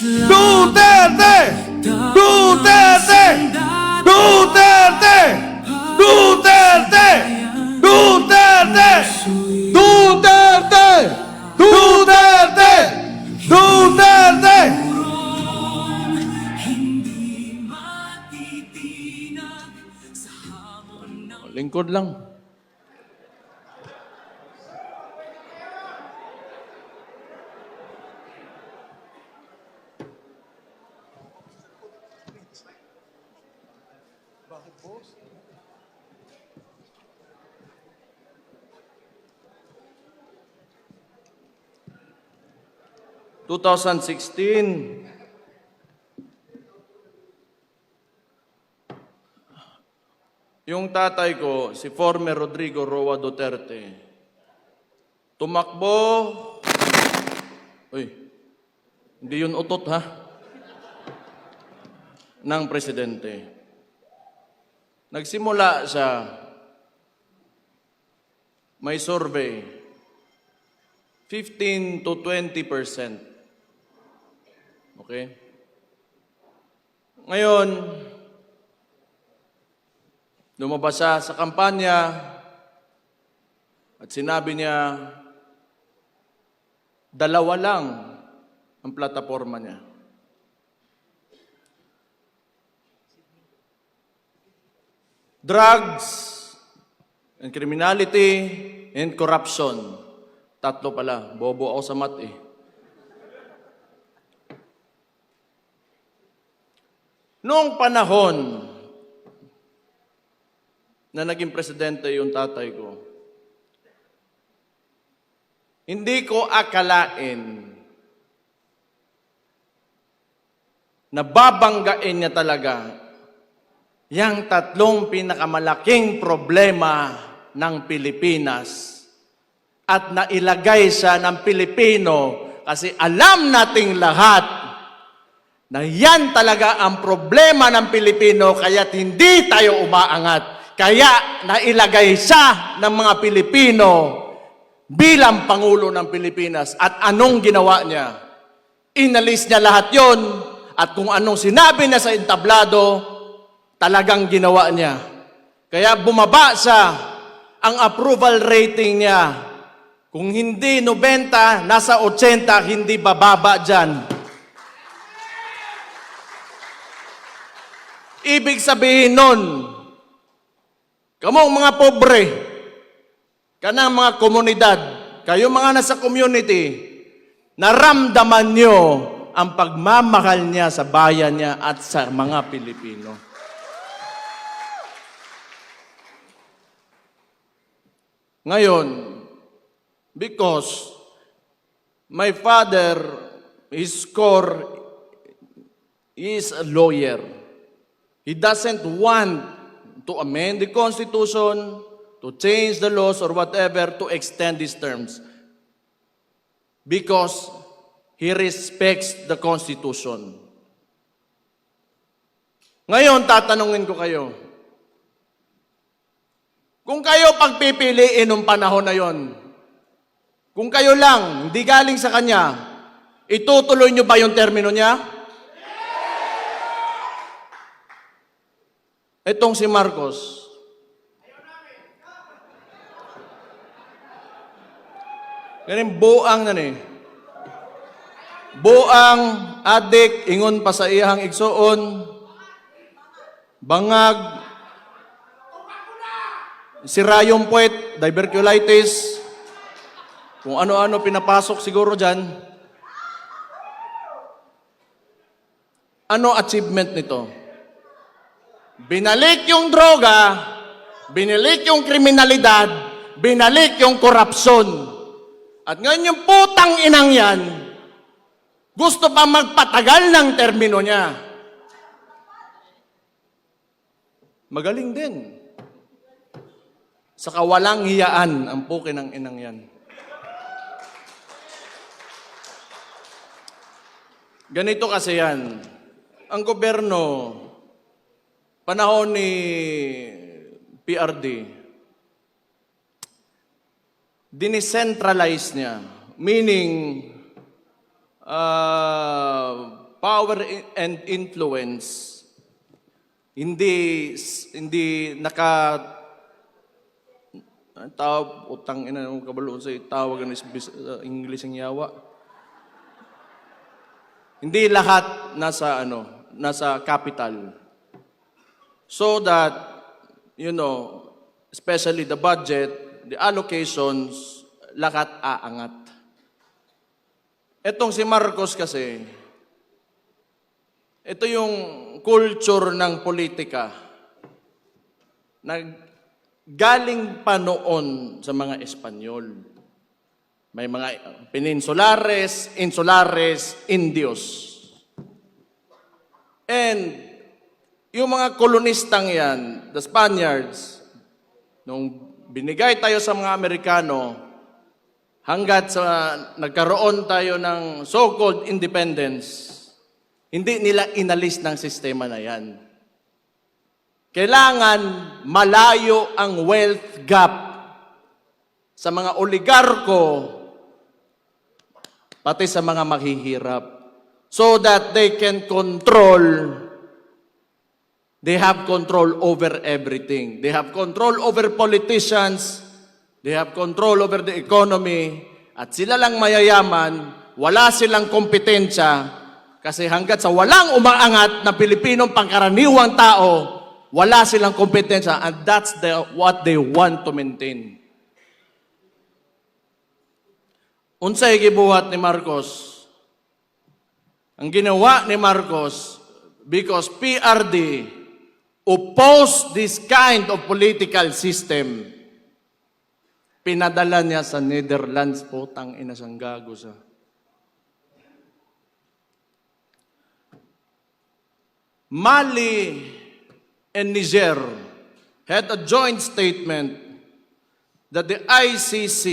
S1: Duterte! Duterte! Duterte! Duterte! Duterte! Duterte! Duterte! Duterte!
S5: Lingkod lang. (2016) yung tatay ko, si former Rodrigo Roa Duterte, tumakbo, hindi yun utot ha, ng presidente. Nagsimula siya, may survey, 15 to 20%. Okay? Ngayon, lumabas siya sa kampanya at sinabi niya, 2 lang ang plataforma niya. Drugs and criminality and corruption. 3 pala. Bobo ako sa math eh. Noong panahon na naging presidente yung tatay ko, hindi ko akalain na babanggain niya talaga yang 3 pinakamalaking problema ng Pilipinas at nailagay siya ng Pilipino kasi alam nating lahat na yan talaga ang problema ng Pilipino kaya't hindi tayo umaangat. Kaya nailagay siya ng mga Pilipino bilang Pangulo ng Pilipinas. At anong ginawa niya? Inalis niya lahat yon at kung anong sinabi niya sa entablado, talagang ginawa niya. Kaya bumaba siya ang approval rating niya. Kung hindi 90, nasa 80, hindi bababa dyan. Ibig sabihin nun, kamong mga pobre, kanang mga komunidad, kayo mga nasa community, naramdaman nyo ang pagmamahal niya sa bayan niya at sa mga Pilipino. Ngayon, because my father, his core is a lawyer. He doesn't want to amend the Constitution, to change the laws or whatever to extend these terms. Because he respects the Constitution. Ngayon, tatanungin ko kayo. Kung kayo pagpipiliin ng panahon na yon, kung kayo lang, hindi galing sa kanya, itutuloy nyo ba yung termino niya? Itong si Marcos, ganun buang na ni. Buang, adik, ingon pa sa iyang igsoon, bangag, sira yung puwet, diverculitis, kung ano-ano pinapasok siguro dyan. Ano achievement nito? Binalik yung droga, binalik yung kriminalidad, binalik yung korupsyon. At ngayon yung putang inang yan, gusto pa magpatagal ng termino niya. Magaling din. Sa kawalang hiyaan ang pukin ng inang yan. Ganito kasi yan. Ang gobyerno, panahon ni PRD, dinicentralize niya. Meaning, power and influence, hindi utang ina ng kabalo sa tawag ng English ang yawa. Hindi lahat nasa capital. So that, especially the budget, the allocations, lahat aangat. Etong si Marcos kasi, ito yung culture ng politika na galing pa noon sa mga Espanyol. May mga peninsulares, insulares, Indios. And yung mga kolonistang yan, the Spaniards, nung binigay tayo sa mga Amerikano, hanggat sa nagkaroon tayo ng so-called independence, hindi nila inalis ng sistema na yan. Kailangan malayo ang wealth gap sa mga oligarko, pati sa mga maghihirap, so that they can they have control over everything. They have control over politicians, they have control over the economy, at sila lang mayayaman, wala silang kompetensya, kasi hanggat sa walang umaangat na Pilipinong pangkaraniwang tao, wala silang kompetensya, and that's what they want to maintain. Unsay gibuhat ni Marcos? Ang ginawa ni Marcos, because PRD opposed this kind of political system, pinadala niya sa Netherlands, putang ina sang gago sa. Mali and Niger had a joint statement that the ICC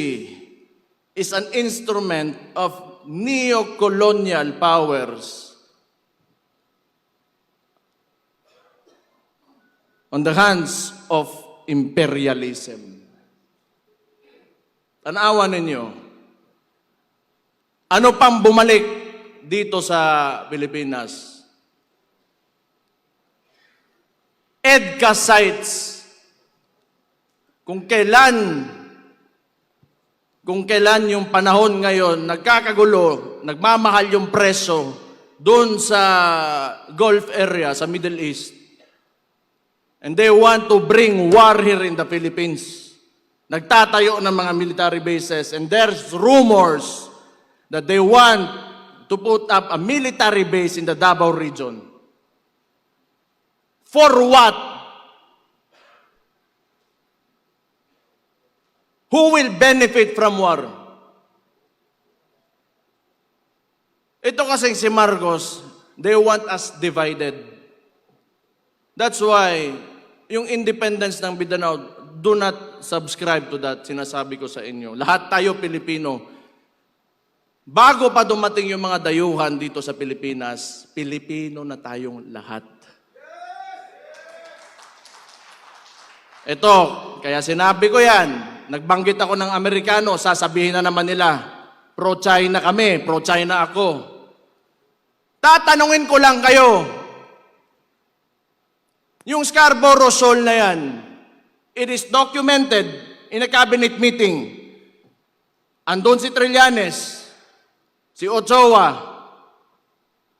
S5: is an instrument of neo-colonial powers on the hands of imperialism. Tanawan ninyo, ano pang bumalik dito sa Pilipinas? EDCA sites. Kung kailan yung panahon ngayon, nagkakagulo, nagmamahal yung preso doon sa Gulf area, sa Middle East. And they want to bring war here in the Philippines. Nagtatayo ng mga military bases, and there's rumors that they want to put up a military base in the Davao region. For what? Who will benefit from war? Ito kasing si Marcos, they want us divided. That's why, yung independence ng Mindanao, do not subscribe to that, sinasabi ko sa inyo. Lahat tayo Pilipino. Bago pa dumating yung mga dayuhan dito sa Pilipinas, Pilipino na tayong lahat. Ito, kaya sinabi ko yan, nagbanggit ako ng Amerikano, sasabihin na naman nila, pro-China kami, pro-China ako. Tatanungin ko lang kayo, yung Scarborough Shoal na yan, it is documented in a cabinet meeting. Andun si Trillanes, si Ochoa.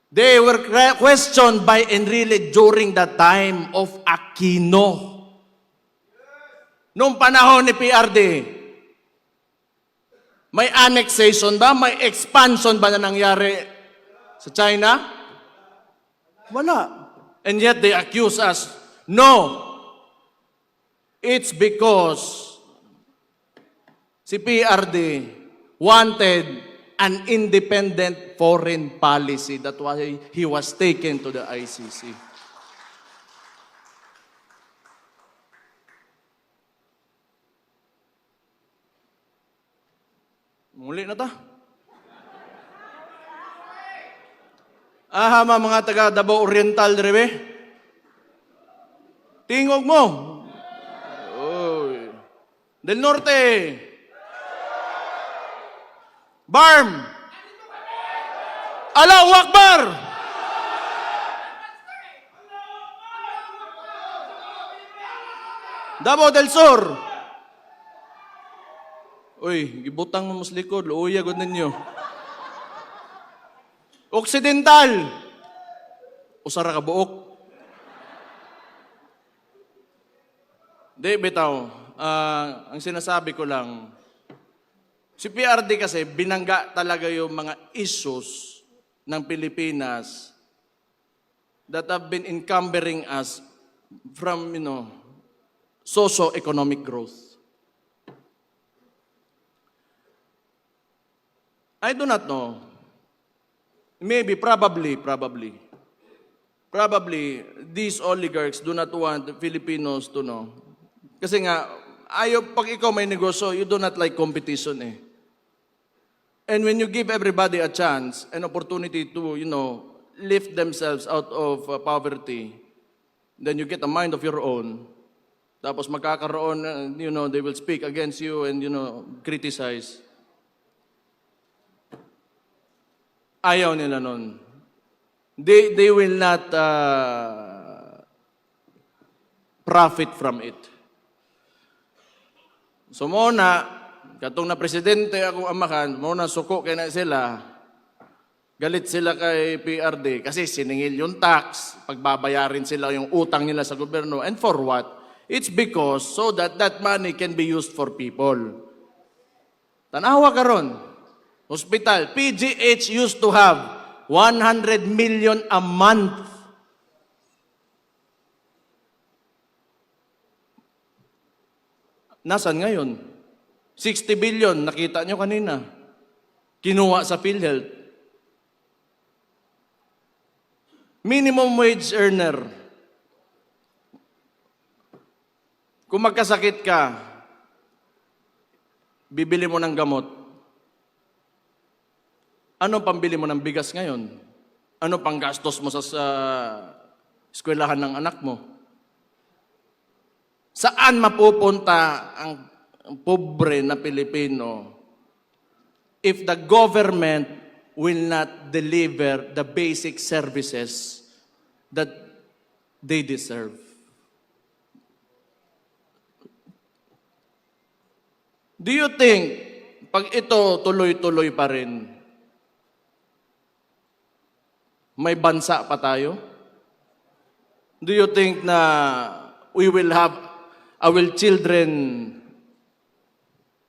S5: They were questioned by Enrile during the time of Aquino. Noong panahon ni PRD, may annexation ba? May expansion ba na nangyari sa China? Wala. And yet they accuse us. No. It's because si PRD wanted an independent foreign policy. That's why he was taken to the ICC. Muli na ta. Ahama mga taga Davao Oriental drebe. Tingog mo. Oy. Del Norte. Barm. Allahu Akbar. Davao del Sur. Uy, gibutang mo mas likod, luuya gud ninyo. Occidental. Usara ka buok. Di, bitaw. Ang sinasabi ko lang, si PRD kasi binangga talaga yung mga issues ng Pilipinas that have been encumbering us from, socio-economic growth. I do not know. Maybe, probably, these oligarchs do not want Filipinos to know. Kasi nga, pag ikaw may negosyo, you do not like competition eh. And when you give everybody a chance, an opportunity to, lift themselves out of poverty, then you get a mind of your own. Tapos magkakaroon, they will speak against you and, criticize. Ayaw nila nun. They will not profit from it. So muna, katong na presidente akong amahan, muna suko kay na sila, galit sila kay PRD kasi siningil yung tax, pagbabayarin sila yung utang nila sa gobyerno. And for what? It's because so that money can be used for people. Tanawa karon. Hospital, PGH used to have 100 million a month. Nasaan ngayon? 60 billion, nakita nyo kanina. Kinuha sa PhilHealth. Minimum wage earner. Kung magkasakit ka, bibili mo ng gamot. Ano pambili mo ng bigas ngayon? Ano pang gastos mo sa eskwelahan ng anak mo? Saan mapupunta ang pobre na Pilipino if the government will not deliver the basic services that they deserve? Do you think pag ito tuloy-tuloy pa rin, may bansa pa tayo? Do you think na we will have, our children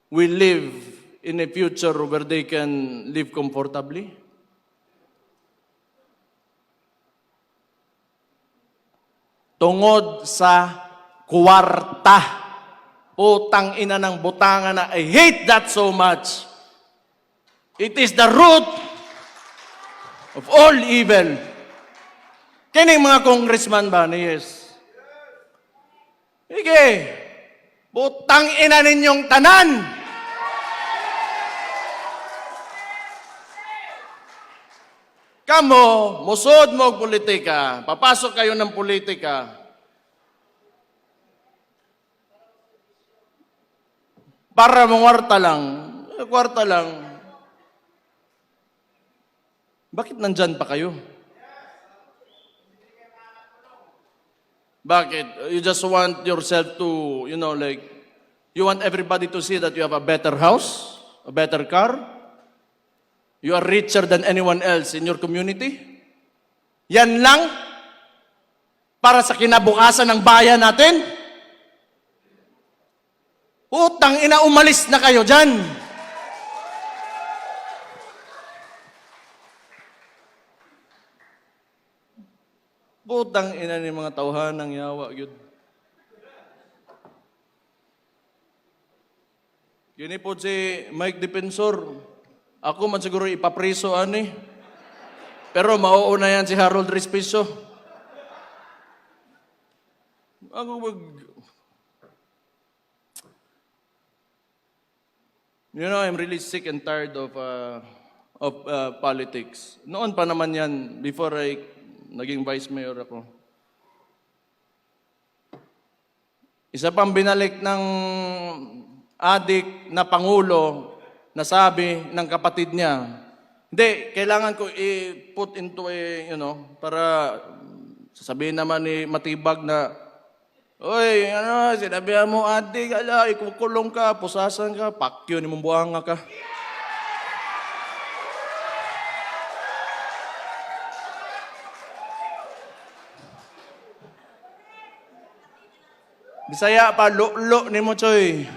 S5: will live in a future where they can live comfortably? Tungod sa kwarta. Putang ina ng butangan na, I hate that so much. It is the root of all evil. Kining mga congressman ba ni yes? Sige. Putang ina ninyong tanan. Kamo, musod mo og politika. Papasok kayo ng politika. Para mong kwarta lang. Bakit nandyan pa kayo? Bakit? You just want yourself to, you want everybody to see that you have a better house, a better car, you are richer than anyone else in your community? Yan lang? Para sa kinabukasan ng bayan natin? Utang ina, umalis na kayo dyan. Utang ina ni mga tauhanang yawa, yun. Yun po si Mike Defensor. Ako man siguro ipapriso, ani. Pero mauuna yan si Harold Respicio. Ako mag... You know, I'm really sick and tired of politics. Noon pa naman yan, before I naging vice mayor ako. Isa pang binalik ng adik na pangulo na sabi ng kapatid niya, hindi, kailangan ko i-put into para sasabihin naman ni Matibag na, oy, sinabihan mo adik, ikukulong ka, pusasan ka, pakyo ni mong buhanga ka. Bisaya pa, lo ni mo, Choy.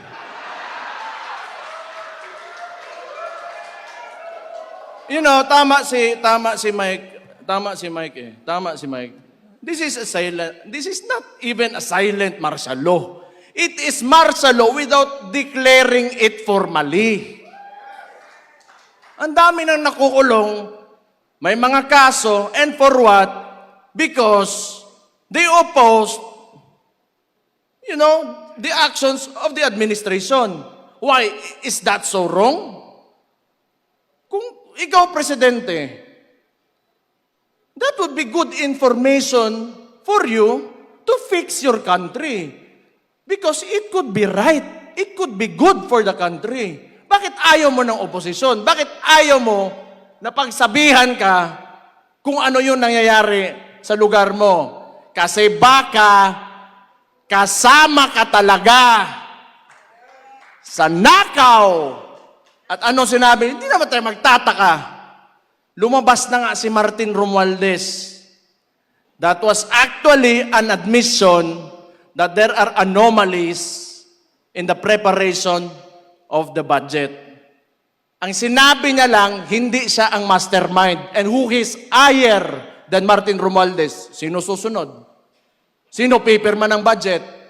S5: You know, tama si Mike. This is not even a silent martial law. It is martial law without declaring it formally. Ang dami nang nakukulong, may mga kaso, and for what? Because they opposed the actions of the administration. Why? Is that so wrong? Kung ikaw, Presidente, that would be good information for you to fix your country. Because it could be right. It could be good for the country. Bakit ayaw mo ng oposisyon? Bakit ayaw mo na pagsabihan ka kung ano yung nangyayari sa lugar mo? Kasi baka kasama ka talaga sa nakaw. At ano sinabi? Hindi naman tayo magtataka. Lumabas na nga si Martin Romualdez. That was actually an admission that there are anomalies in the preparation of the budget. Ang sinabi niya lang, hindi siya ang mastermind. And who is higher than Martin Romualdez? Sino susunod? Sino pipirma ng budget?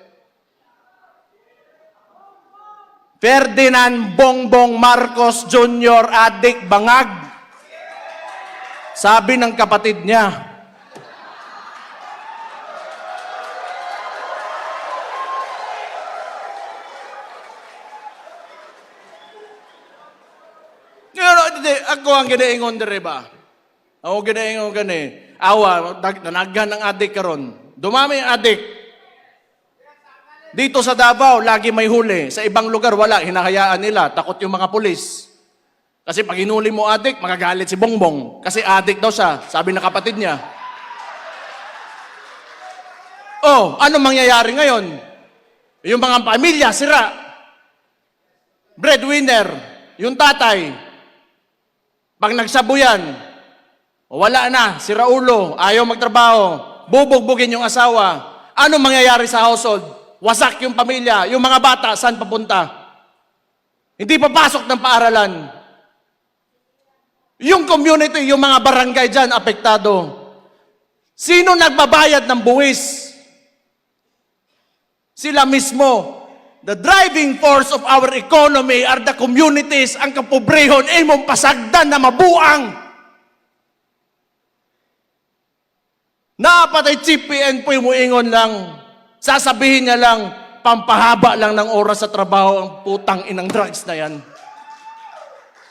S5: Ferdinand Bongbong Marcos Jr. Adik Bangag. Sabi ng kapatid niya. Ako ang ginaingon dire ba? Ako ginaingon gani. Awa, nanaghan ng adik karon. Dumami ang adik. Dito sa Davao, lagi may huli. Sa ibang lugar, wala. Hinahayaan nila. Takot yung mga pulis. Kasi pag hinuli mo adik, magagalit si Bongbong. Kasi adik daw siya, sabi ng kapatid niya. Oh, ano mangyayari ngayon? Yung mga pamilya, sira. Breadwinner, yung tatay. Pag nagsabuyan, wala na, sira ulo, ayaw magtrabaho, bubugbugin yung asawa. Ano mangyayari sa household? Wasak yung pamilya, yung mga bata, saan papunta? Hindi papasok ng paaralan. Yung community, yung mga barangay dyan, apektado. Sino nagbabayad ng buwis? Sila mismo. The driving force of our economy are the communities, ang kapobrehon, mong pasagdan na mabuang. Napatay CPN po yung muingon lang. Sasabihin niya lang, pampahaba lang ng oras sa trabaho ang putang inang drugs na yan.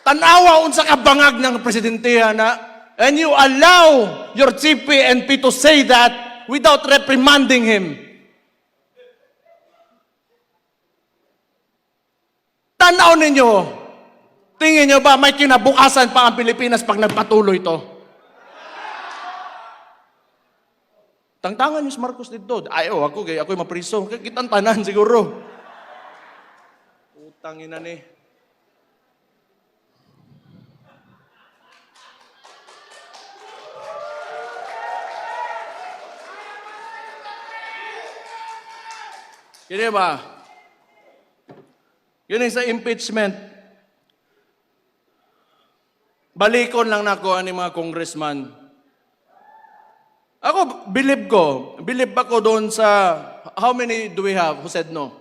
S5: Tanawa unsa kabangag ng presidentiya na, and you allow your CPNP to say that without reprimanding him. Tanaw ninyo, tingin nyo ba may kinabukasan pa ang Pilipinas pag nagpatuloy ito? Tangtangan yung Marcos dito. Ayaw, ako'y mapriso. Kitang tanan siguro. Utang ina ni. Kini ba? Yun yung sa impeachment. Balikon lang nako ani mga congressman. Ako, believe ako doon sa, how many do we have who said no?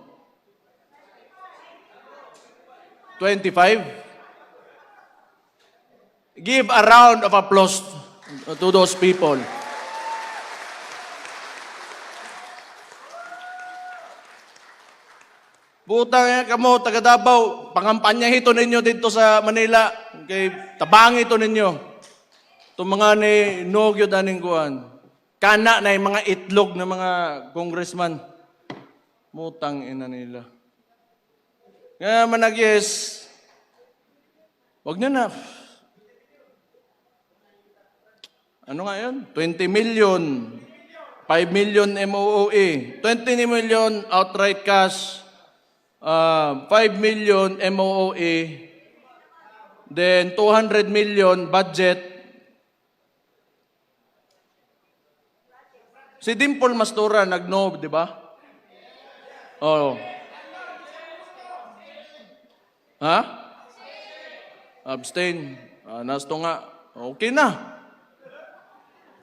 S5: 25? Give a round of applause to those people. Butang yan kamo, taga Davao, pangampanya ito ninyo dito sa Manila. Kay tabang ito ninyo. Itong mga ni Nogyo daning kuan. Kana na yung mga itlog ng mga congressman. Mutang ina nila. Kaya manag-yes. Huwag nyo na. Ano nga yun? 20 million. 5 million MOOE. 20 million outright cash. 5 million MOOE. Then 200 million budget. Si Dimple Mastura nag-no, di ba? Oo. Ha? Abstain. Nasto nga. Okay na.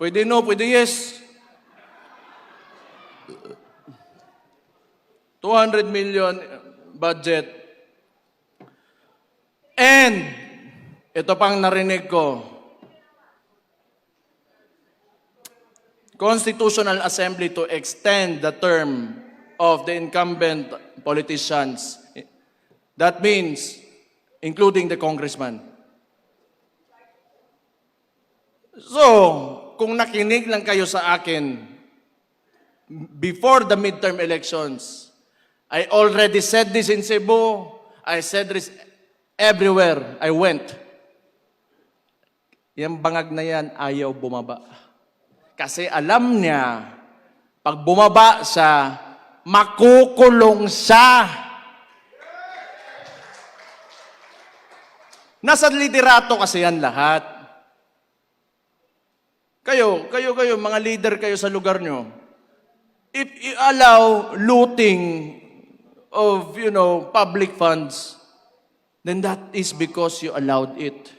S5: Pwede no, pwede yes. 200 million budget. And, ito pang narinig ko, Constitutional Assembly to extend the term of the incumbent politicians. That means, including the congressman. So, kung nakinig lang kayo sa akin, before the midterm elections, I already said this in Cebu, I said this everywhere I went. Yung bangag na yan, ayaw bumaba. Kasi alam niya, pag bumaba siya, makukulong siya. Nasa liderato kasi yan lahat. Kayo, mga leader kayo sa lugar nyo, if you allow looting of, public funds, then that is because you allowed it.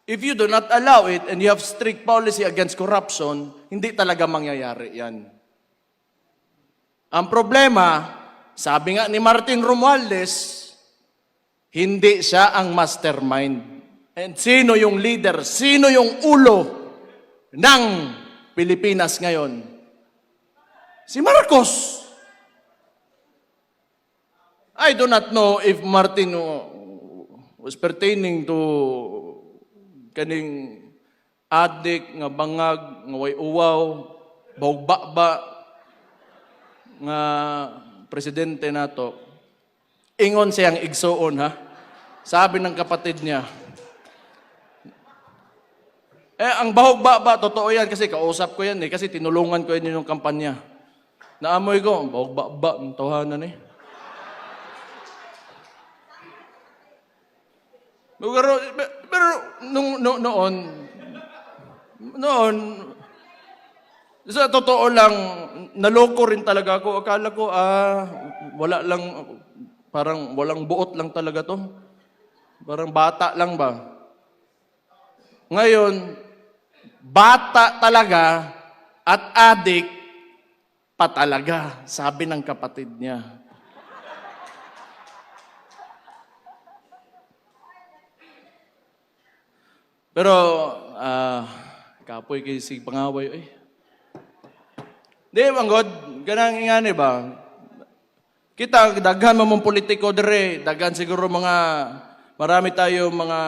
S5: If you do not allow it and you have strict policy against corruption, hindi talaga mangyayari yan. Ang problema, sabi nga ni Martin Romualdez, hindi siya ang mastermind. And sino yung leader? Sino yung ulo ng Pilipinas ngayon? Si Marcos. I do not know if Martin was pertaining to kaning adik nga bangag nga way uwaw bawba nga presidente nato ingon siyang igsuon ha sabi ng kapatid niya ang bahugba totoo yan kasi kausap ko yan kasi tinulungan ko yan yung kampanya naamoy ko bahugba ang tawanan Pero noon, sa totoo lang, naloko rin talaga ako. Akala ko, wala lang, parang walang buot lang talaga to. Parang bata lang ba? Ngayon, bata talaga at adik pa talaga, sabi ng kapatid niya. Pero, kapoy kay si pangaway, Di, manggod, ganang ingani ba? Kita, daghan mo mong politiko dire, daghan siguro marami tayo mga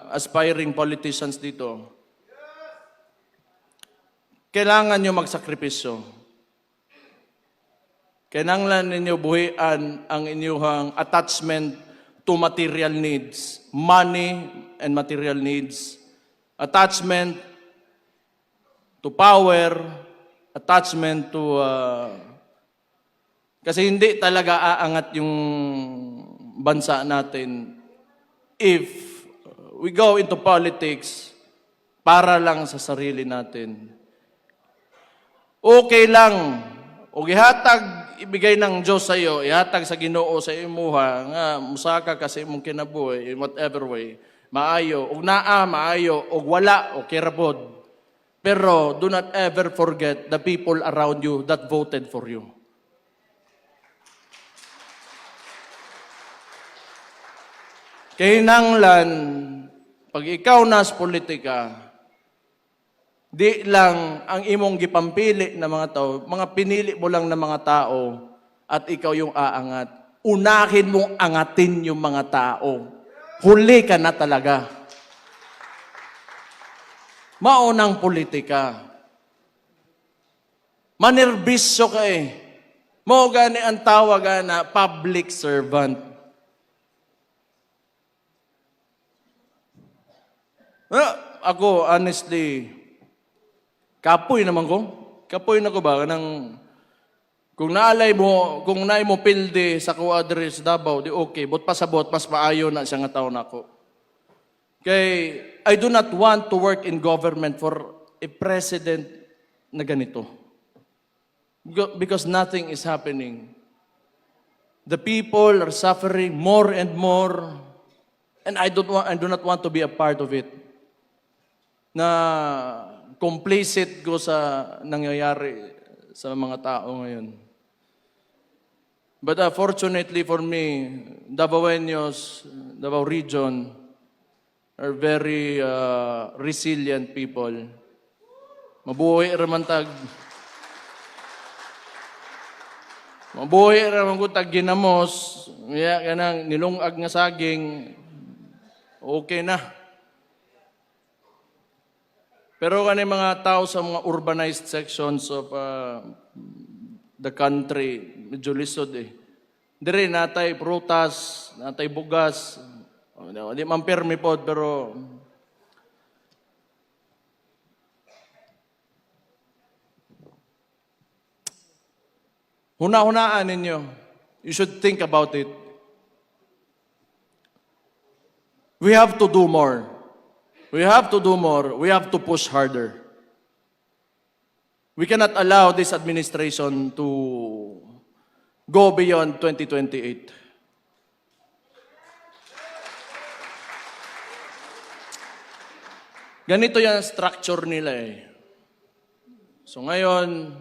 S5: aspiring politicians dito. Kailangan nyo magsakripisyo. Kailangan ninyo buhian ang inyong attachment to material needs, money and material needs. Attachment to power, attachment to... kasi hindi talaga aangat yung bansa natin if we go into politics para lang sa sarili natin. Okay lang, o gihatag ibigay ng Diyos sa iyo, ihatag sa Ginoo sa imuha nga musaka kasi imong kinabuhi in whatever way. Maayo, ug naa maayo, ug wala okay ra pod. Pero do not ever forget the people around you that voted for you. Kinahanglan pag ikaw nas politika, di lang ang imong gipampili na mga tao, mga pinili mo lang na mga tao at ikaw yung aangat. Unahin mong angatin yung mga tao. Huli ka na talaga. Maunang politika. Manerbisyo ka eh. Mao gani ang tawag na public servant. Ako, honestly, kapoy naman ko. Kapoy na ko ba? Kung naalay mo, kung naay mo pilde sa address Davao, di okay. But pasabot, mas maayo na siya nga taon ako. Kay, I do not want to work in government for a president na ganito. Because nothing is happening. The people are suffering more and more. And I do not want to be a part of it. Na complicit ko sa nangyayari sa mga tao ngayon. But fortunately for me, Davaoenos, Davao region, are very resilient people. Mabuhay raman tag. Mabuhay raman ko tag ginamos. Kaya kanang nilungag nga saging, okay na. Pero kani mga tao sa mga urbanized sections of the country, medyo lisod eh. Dire natay prutas, natay bugas. Di man permi pod pero huna-hunaan ninyo. You should think about it. We have to do more. We have to do more. We have to push harder. We cannot allow this administration to go beyond 2028. Ganito yung structure nila eh. So ngayon,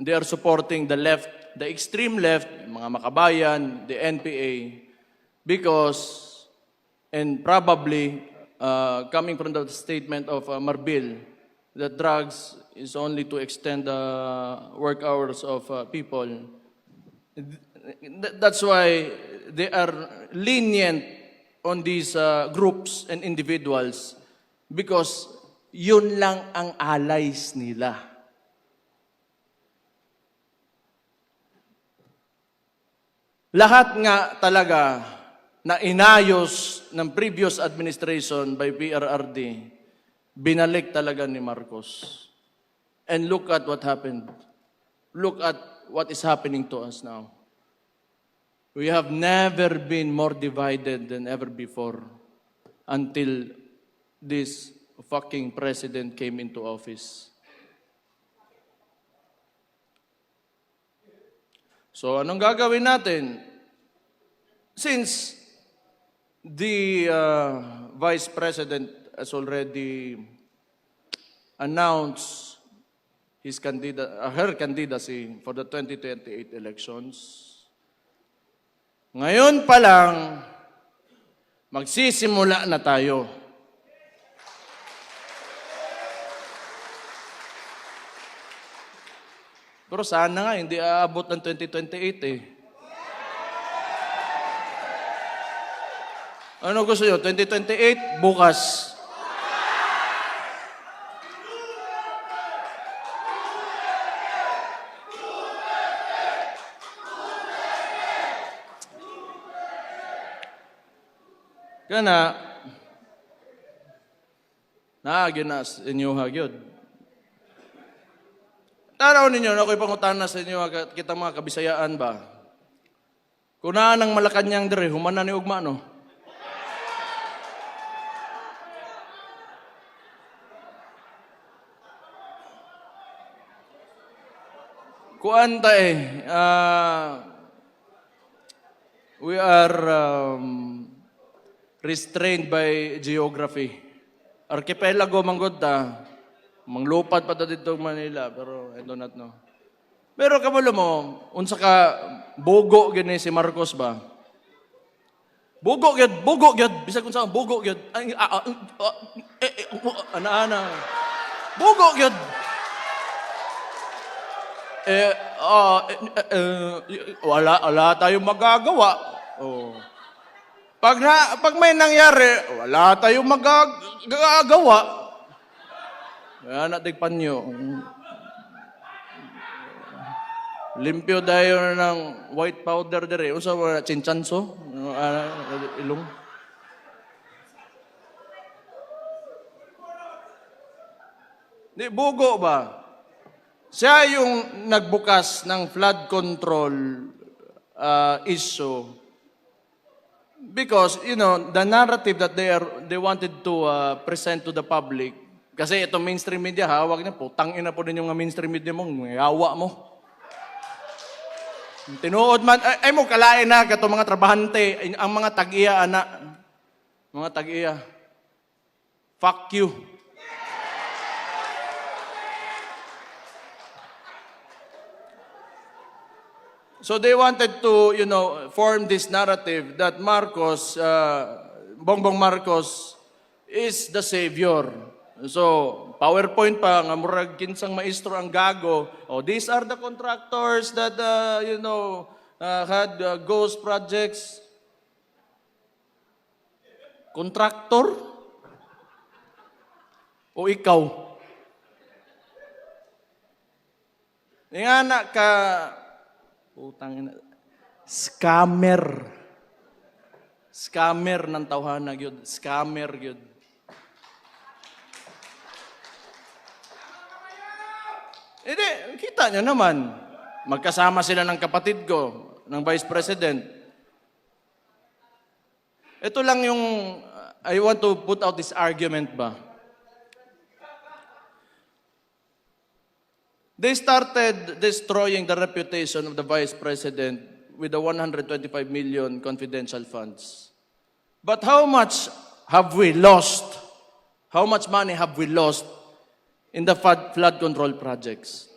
S5: they are supporting the left, the extreme left, mga makabayan, the NPA, because, and probably, coming from the statement of Marbil, that drugs is only to extend the work hours of people. That's why they are lenient on these groups and individuals because yun lang ang allies nila. Lahat nga talaga na inayos ng previous administration by PRRD, binalik talaga ni Marcos. And look at what happened. Look at what is happening to us now. We have never been more divided than ever before until this fucking president came into office. So anong gagawin natin? Since the Vice President has already announced her candidacy for the 2028 elections. Ngayon pa lang, magsisimula na tayo. Pero sana nga, hindi aabot ng 2028 eh. Ano gusto nyo? 2028? Bukas. Kana, naaginas inyo hagyod. Taraw ninyo, na ako'y pangutana sa inyo, kita mga kabisayaan ba? Kung naan ang Malacanang dire, humana ni ugma, no? Kuanta we are restrained by geography. Archipelago manggod ta. Manglupad pa ta dito Manila, pero I do not know. Pero kabalo mo, unsa ka bugo gini si Marcos ba? Bugo gyud, bisag unsa bugo gyud. Ana. Bugo gyud. Wala tayong magagawa. Oh. Pag may nangyari, wala tayong magagawa. Kaya natin panyo. Limpyo tayo ng white powder dire. Usa wala chinchanso, ilong. Di bugo ba? Siya yung nagbukas ng flood control issue because the narrative that they wanted to present to the public kasi itong mainstream media hawak niya putang ina po din yung mainstream media mo yawa mo tinuod man ay mo kalain na kato mga trabahante ang mga tag-iya ana mga tag-iya fuck you. So they wanted to, form this narrative that Marcos, Bongbong Marcos, is the savior. So, PowerPoint pa, nga murag kinsang maestro ang gago. Oh, these are the contractors that, had ghost projects. Contractor? O ikaw? Nga na ka... Utang ina. Scammer. Scammer ng tawhana gyud. Scammer gyud. Hindi, kita nyo naman. Magkasama sila ng kapatid ko, ng Vice President. Ito lang yung, I want to put out this argument ba. They started destroying the reputation of the Vice President with the 125 million confidential funds. But how much have we lost? How much money have we lost in the flood control projects?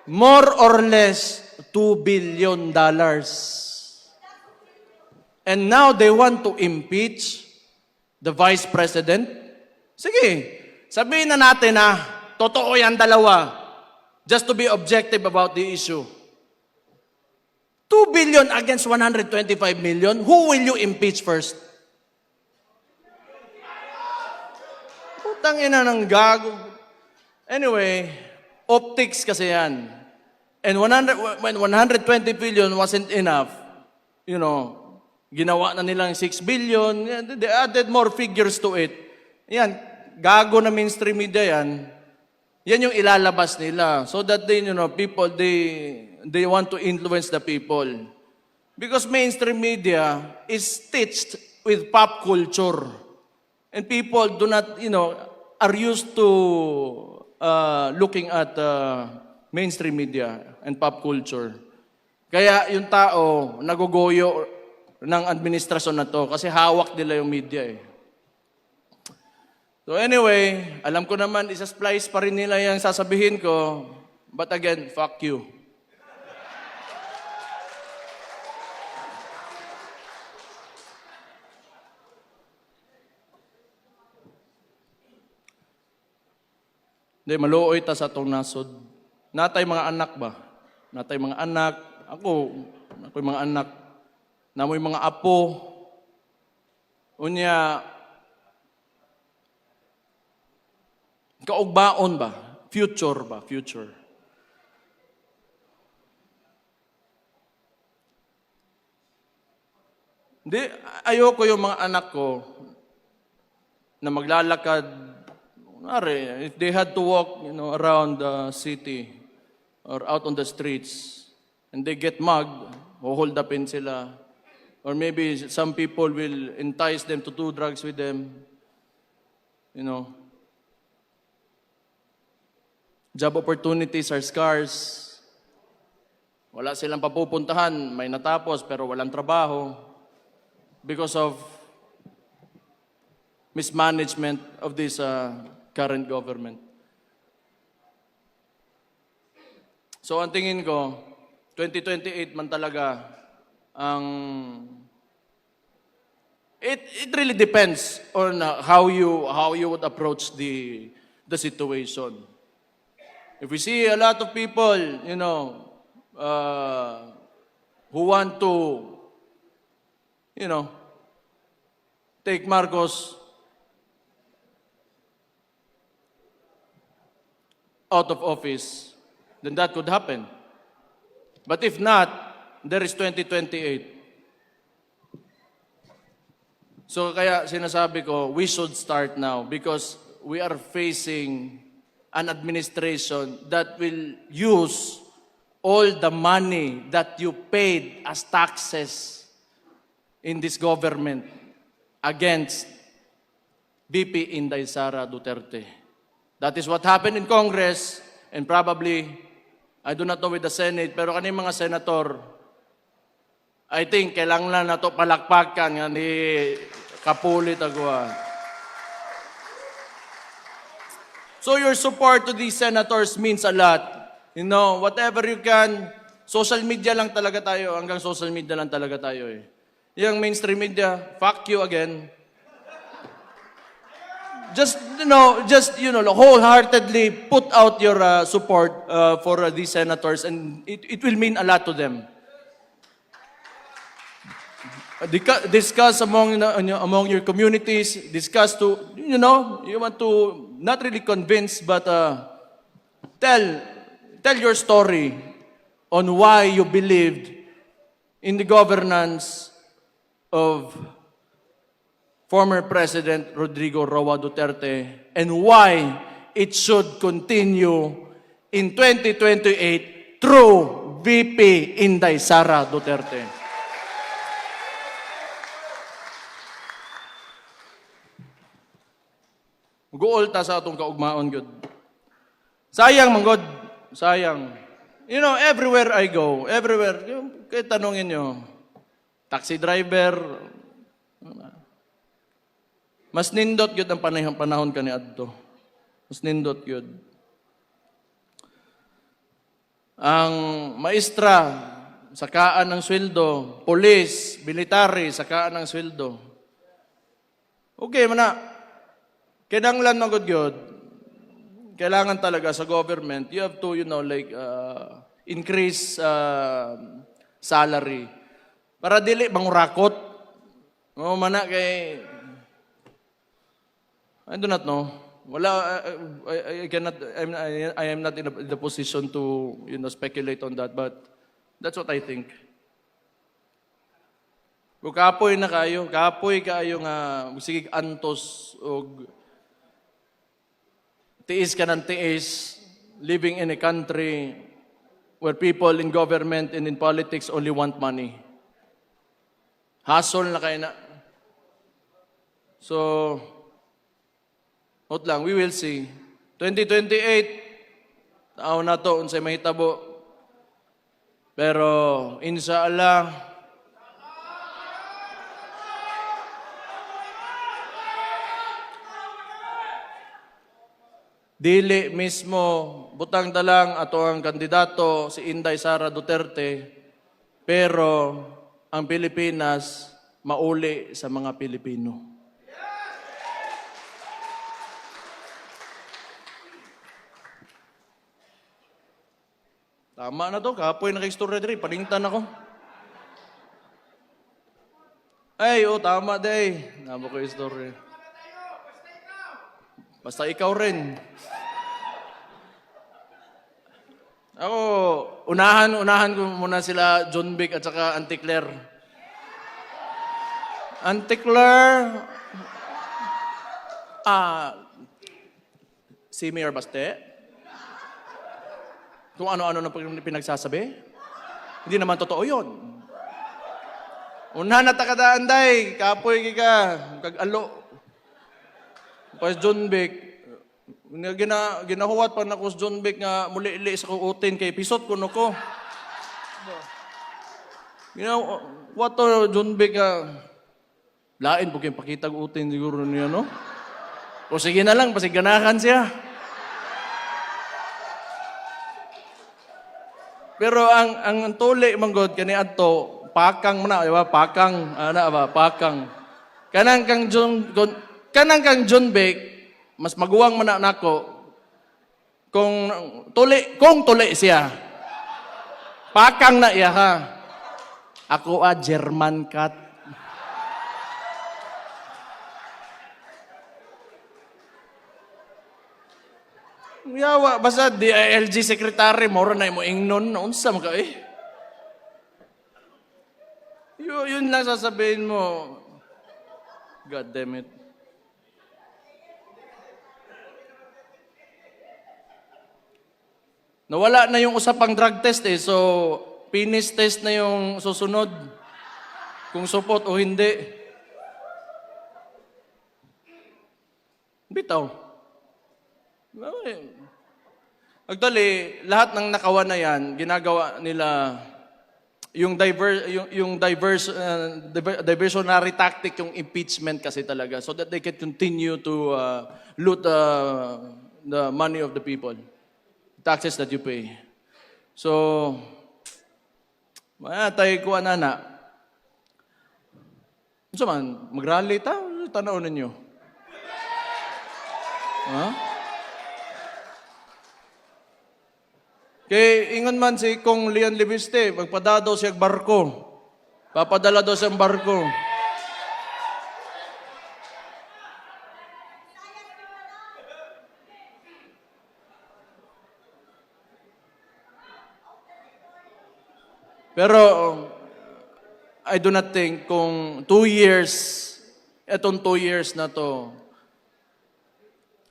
S5: More or less $2 billion. And now they want to impeach the Vice President? Sige. Sabihin na natin na, totoo yan dalawa. Just to be objective about the issue. 2 billion against 125 million, who will you impeach first? Putang ina ng gago. Anyway, optics kasi yan. And when 120 billion wasn't enough, ginawa na nilang 6 billion, they added more figures to it. Yan, gago na mainstream media yan yung ilalabas nila so that people they want to influence the people because mainstream media is stitched with pop culture and people do not are used to looking at mainstream media and pop culture kaya yung tao nagugoyo ng administrasyon na to kasi hawak nila yung media So anyway, alam ko naman, isa-splice pa rin nila yung sasabihin ko. But again, fuck you. Hindi, maluoy ta sa itong nasod. Natay mga anak ba? Natay mga anak. Ako'y mga anak. Namoy mga apo. Unya, kaugbaon ba? Future ba? Future. Hindi, ayoko yung mga anak ko na maglalakad. If they had to walk around the city or out on the streets and they get mugged, hold upin sila. Or maybe some people will entice them to do drugs with them. Job opportunities are scarce. Wala silang papupuntahan, may natapos pero walang trabaho because of mismanagement of this current government. So ang tingin ko, 2028 man talaga ang it really depends on how you would approach the situation. If we see a lot of people, who want to, take Marcos out of office, then that could happen. But if not, there is 2028. So kaya sinasabi ko, we should start now because we are facing an administration that will use all the money that you paid as taxes in this government against VP Inday Sara Duterte. That is what happened in Congress and probably, I do not know with the Senate, pero kaning mga senator, I think kailangan na to palakpakan nga ni Kapulit Aguan. So your support to these senators means a lot. Whatever you can, social media lang talaga tayo, hanggang social media lang talaga tayo eh. Yung mainstream media, fuck you again. Just wholeheartedly put out your support for these senators and it will mean a lot to them. Discuss among your communities, discuss to, you want to not really convince but tell your story on why you believed in the governance of former President Rodrigo Roa Duterte and why it should continue in 2028 through VP Inday Sara Duterte. Guol ta sa atong kaugmaon, good. Sayang, manggod. Sayang. Everywhere I go, kaya tanongin nyo, taxi driver, mas nindot yun ang panahon ka ni Adto. Mas nindot yun. Ang maestra, sakaan ng sweldo. Police, military, sakaan ng sweldo. Okay, mana. Kinanglan ng good. Kailangan talaga sa government, you have to, increase salary. Para dili mangurakot. Mana kay I do not know. Wala, I am not in the position to, speculate on that, but that's what I think. Kung kapoy na kayo nga, sige antos, o tiis ka ng tiis, living in a country where people in government and in politics only want money. Hustle na kayo na. So, note lang, we will see. 2028, tao na to, unsay mahitabo. Pero, inshallah, dili mismo, butang dalang ato ang kandidato, si Inday Sara Duterte, pero ang Pilipinas, mauli sa mga Pilipino. Tama na to, kapoy na kay Story Dre, palingtan ako. Ay, tama day. Namo ko yung story. Basta ikaw rin. Ako, unahan ko muna sila John Vic at saka Auntie Claire. Auntie Claire, si Mayor Baste, kung ano-ano na pinagsasabi, hindi naman totoo yun. Unahan na takadaan day, kapoy ka, kag-alo. Pas John Vic, Ginahuwat pa na ko sa John Beck nga muli-ili sa kuutin kay pisot ko no ko. What to John Beck lain po kayong pakitag utin siguro niya, no? O sige na lang, pasiganahan siya. Pero ang tuli manggod kani adto pakang man di ba? Pakang ana ba? Pakang. Kanang kang John Beck mas maguwang man nako kung tuli siya. Pakang na iya ha. Ako German cat. Yawa, basta DILG secretary, mora na mo ingnon, unsa mo ka eh. Yun lang sasabihin mo. God damn it. Nawala na yung usapang drug test eh, so penis test na yung susunod. Kung supot o hindi. Bitaw. Actually, lahat ng nakawan na yan, ginagawa nila yung diversionary tactic, yung impeachment kasi talaga, so that they can continue to loot the money of the people, taxes that you pay. So, tayo kuha na. Ano man, mag-rally ta? Tanaw ninyo. Huh? Kay ingon man si Kong Leon Libiste, magpadado siya barko. Papadala daw siyang barko. Pero I do not think kung 2 years, etong 2 years na to,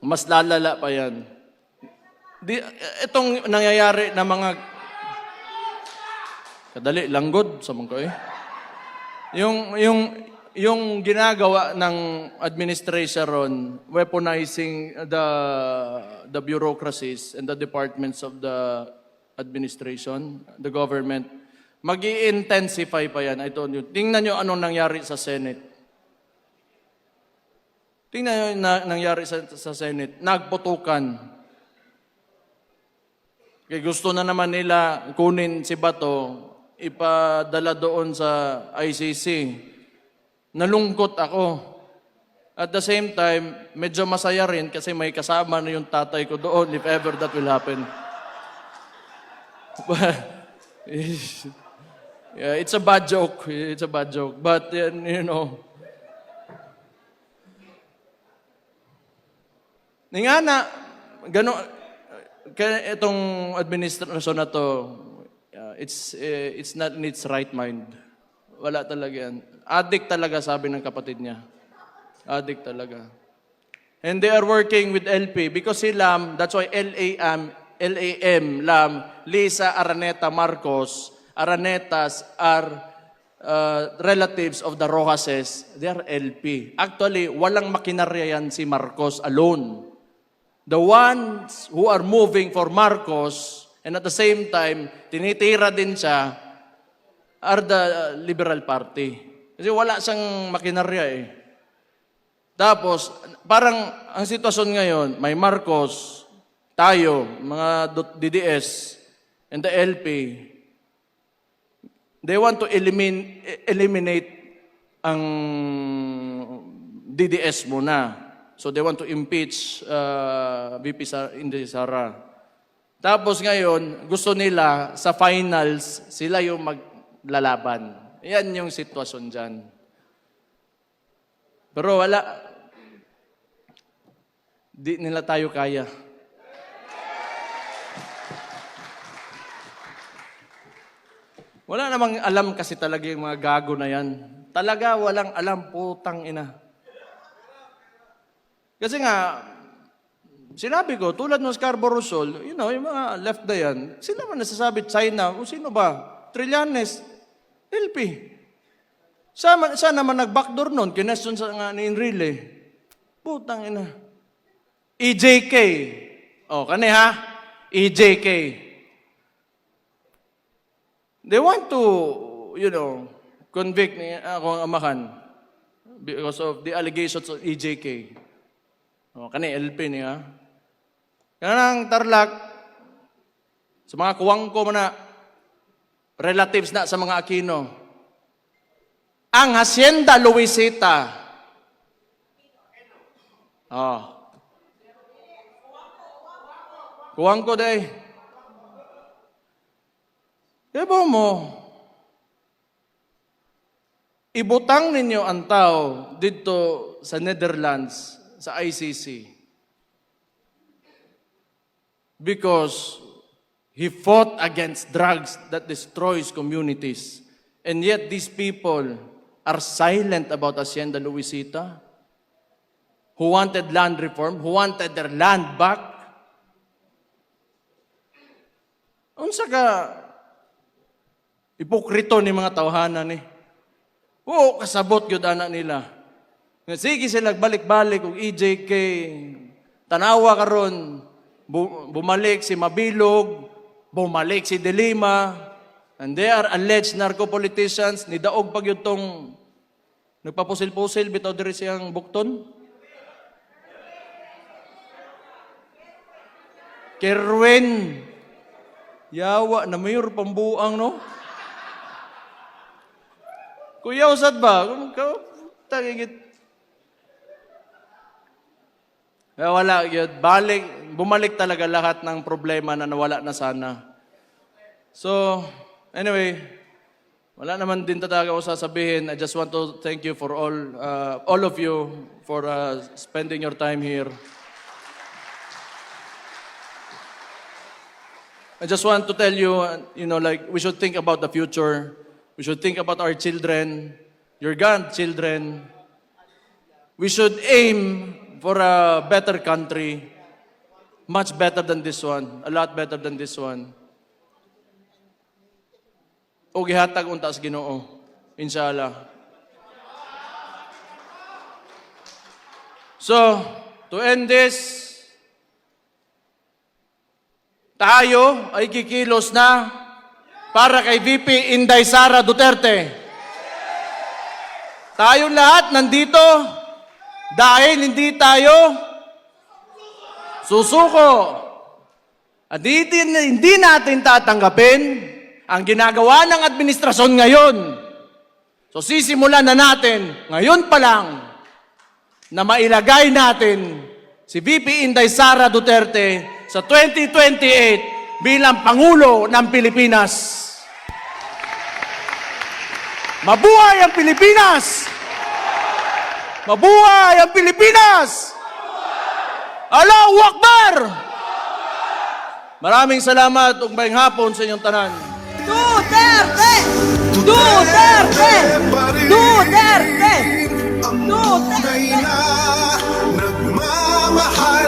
S5: mas lalala pa yan. Itong nangyayari na mga kadali langgod sa mga yung ginagawa ng administration weaponizing the bureaucracies and the departments of the administration, the government, magi-intensify pa yan. I told you. Tingnan nyo anong nangyari sa Senate. Tingnan nyo nangyari sa Senate. Nagputukan. Kaya gusto na naman nila kunin si Bato, ipadala doon sa ICC. Nalungkot ako. At the same time, medyo masaya rin kasi may kasama na yung tatay ko doon if ever that will happen. Yeah, it's a bad joke. It's a bad joke. But, you know, nga na, gano'n, kaya itong administrasyon na to, it's not in its right mind. Wala talaga yan. Addict talaga, sabi ng kapatid niya. Addict talaga. And they are working with LP because si Lam, that's why LAM, Lam, Lisa Araneta Marcos, Aranetas are relatives of the Rojases. They are LP. Actually, walang makinarya yan si Marcos alone. The ones who are moving for Marcos and at the same time, tinitira din siya, are the Liberal Party. Kasi wala siyang makinarya eh. Tapos, parang ang sitwasyon ngayon, may Marcos, tayo, mga DDS, and the LP, they want to eliminate ang DDS muna. So they want to impeach VP Inday Sara. Tapos ngayon, gusto nila sa finals, sila yung maglalaban. Yan yung sitwasyon dyan. Pero wala. Di nila tayo kaya. Wala namang alam kasi talaga yung mga gago na yan. Talaga walang alam, putang ina. Kasi nga, sinabi ko, tulad ng Scarborough Shoal, you know, yung mga left na yan, sila man nasasabi, China, o sino ba? Trillanes, LP. Saan naman nag-backdoor nun? Kinesyon sa nga ni Enrile. Putang ina. EJK. O, kani ha? EJK. They want to, convict ni akong amahan because of the allegations of EJK. O, kani LP niya. Kanang Tarlac, sa mga kuwang ko na, relatives na sa mga Aquino. Ang Hacienda Luisita. Kuwang ko day. Diba mo, ibutang ninyo ang tao dito sa Netherlands, sa ICC. Because he fought against drugs that destroys communities. And yet these people are silent about Hacienda Luisita, who wanted land reform, who wanted their land back. Unsa ka ipokrito ni mga tawhanan ni. Oo, kasabot gyud ana nila. Nga sige sila balik-balik og EJK. Tanawa karon bumalik si Mabilog, bumalik si De Lima, and they are alleged narco-politicians. Nidaog pag yun tong nagpapusil-pusil bitaw diri siyang bukton. Kerwin, yawa na mayor pambuang, no? Kuya, usad ba? Tagigit. Wala, yun. Bumalik talaga lahat ng problema na nawala na sana. So, anyway, wala naman din talaga ako sasabihin. I just want to thank you for all of you for spending your time here. I just want to tell you, we should think about the future. We should think about our children, your grandchildren. We should aim for a better country, much better than this one, a lot better than this one. O gihatag unta sa Ginoo, inshallah. So, to end this, tayo ay kikilos na para kay VP Inday Sara Duterte. Tayo lahat nandito dahil hindi tayo susuko. At hindi natin tatanggapin ang ginagawa ng administrasyon ngayon. So sisimulan na natin ngayon pa lang na mailagay natin si VP Inday Sara Duterte sa 2028 bilang Pangulo ng Pilipinas. Mabuhay ang Pilipinas! Mabuhay ang Pilipinas! Allahu Akbar! Maraming salamat ug maayong hapon sa inyong tanan.
S6: Duterte! Duterte! Duterte! Duterte!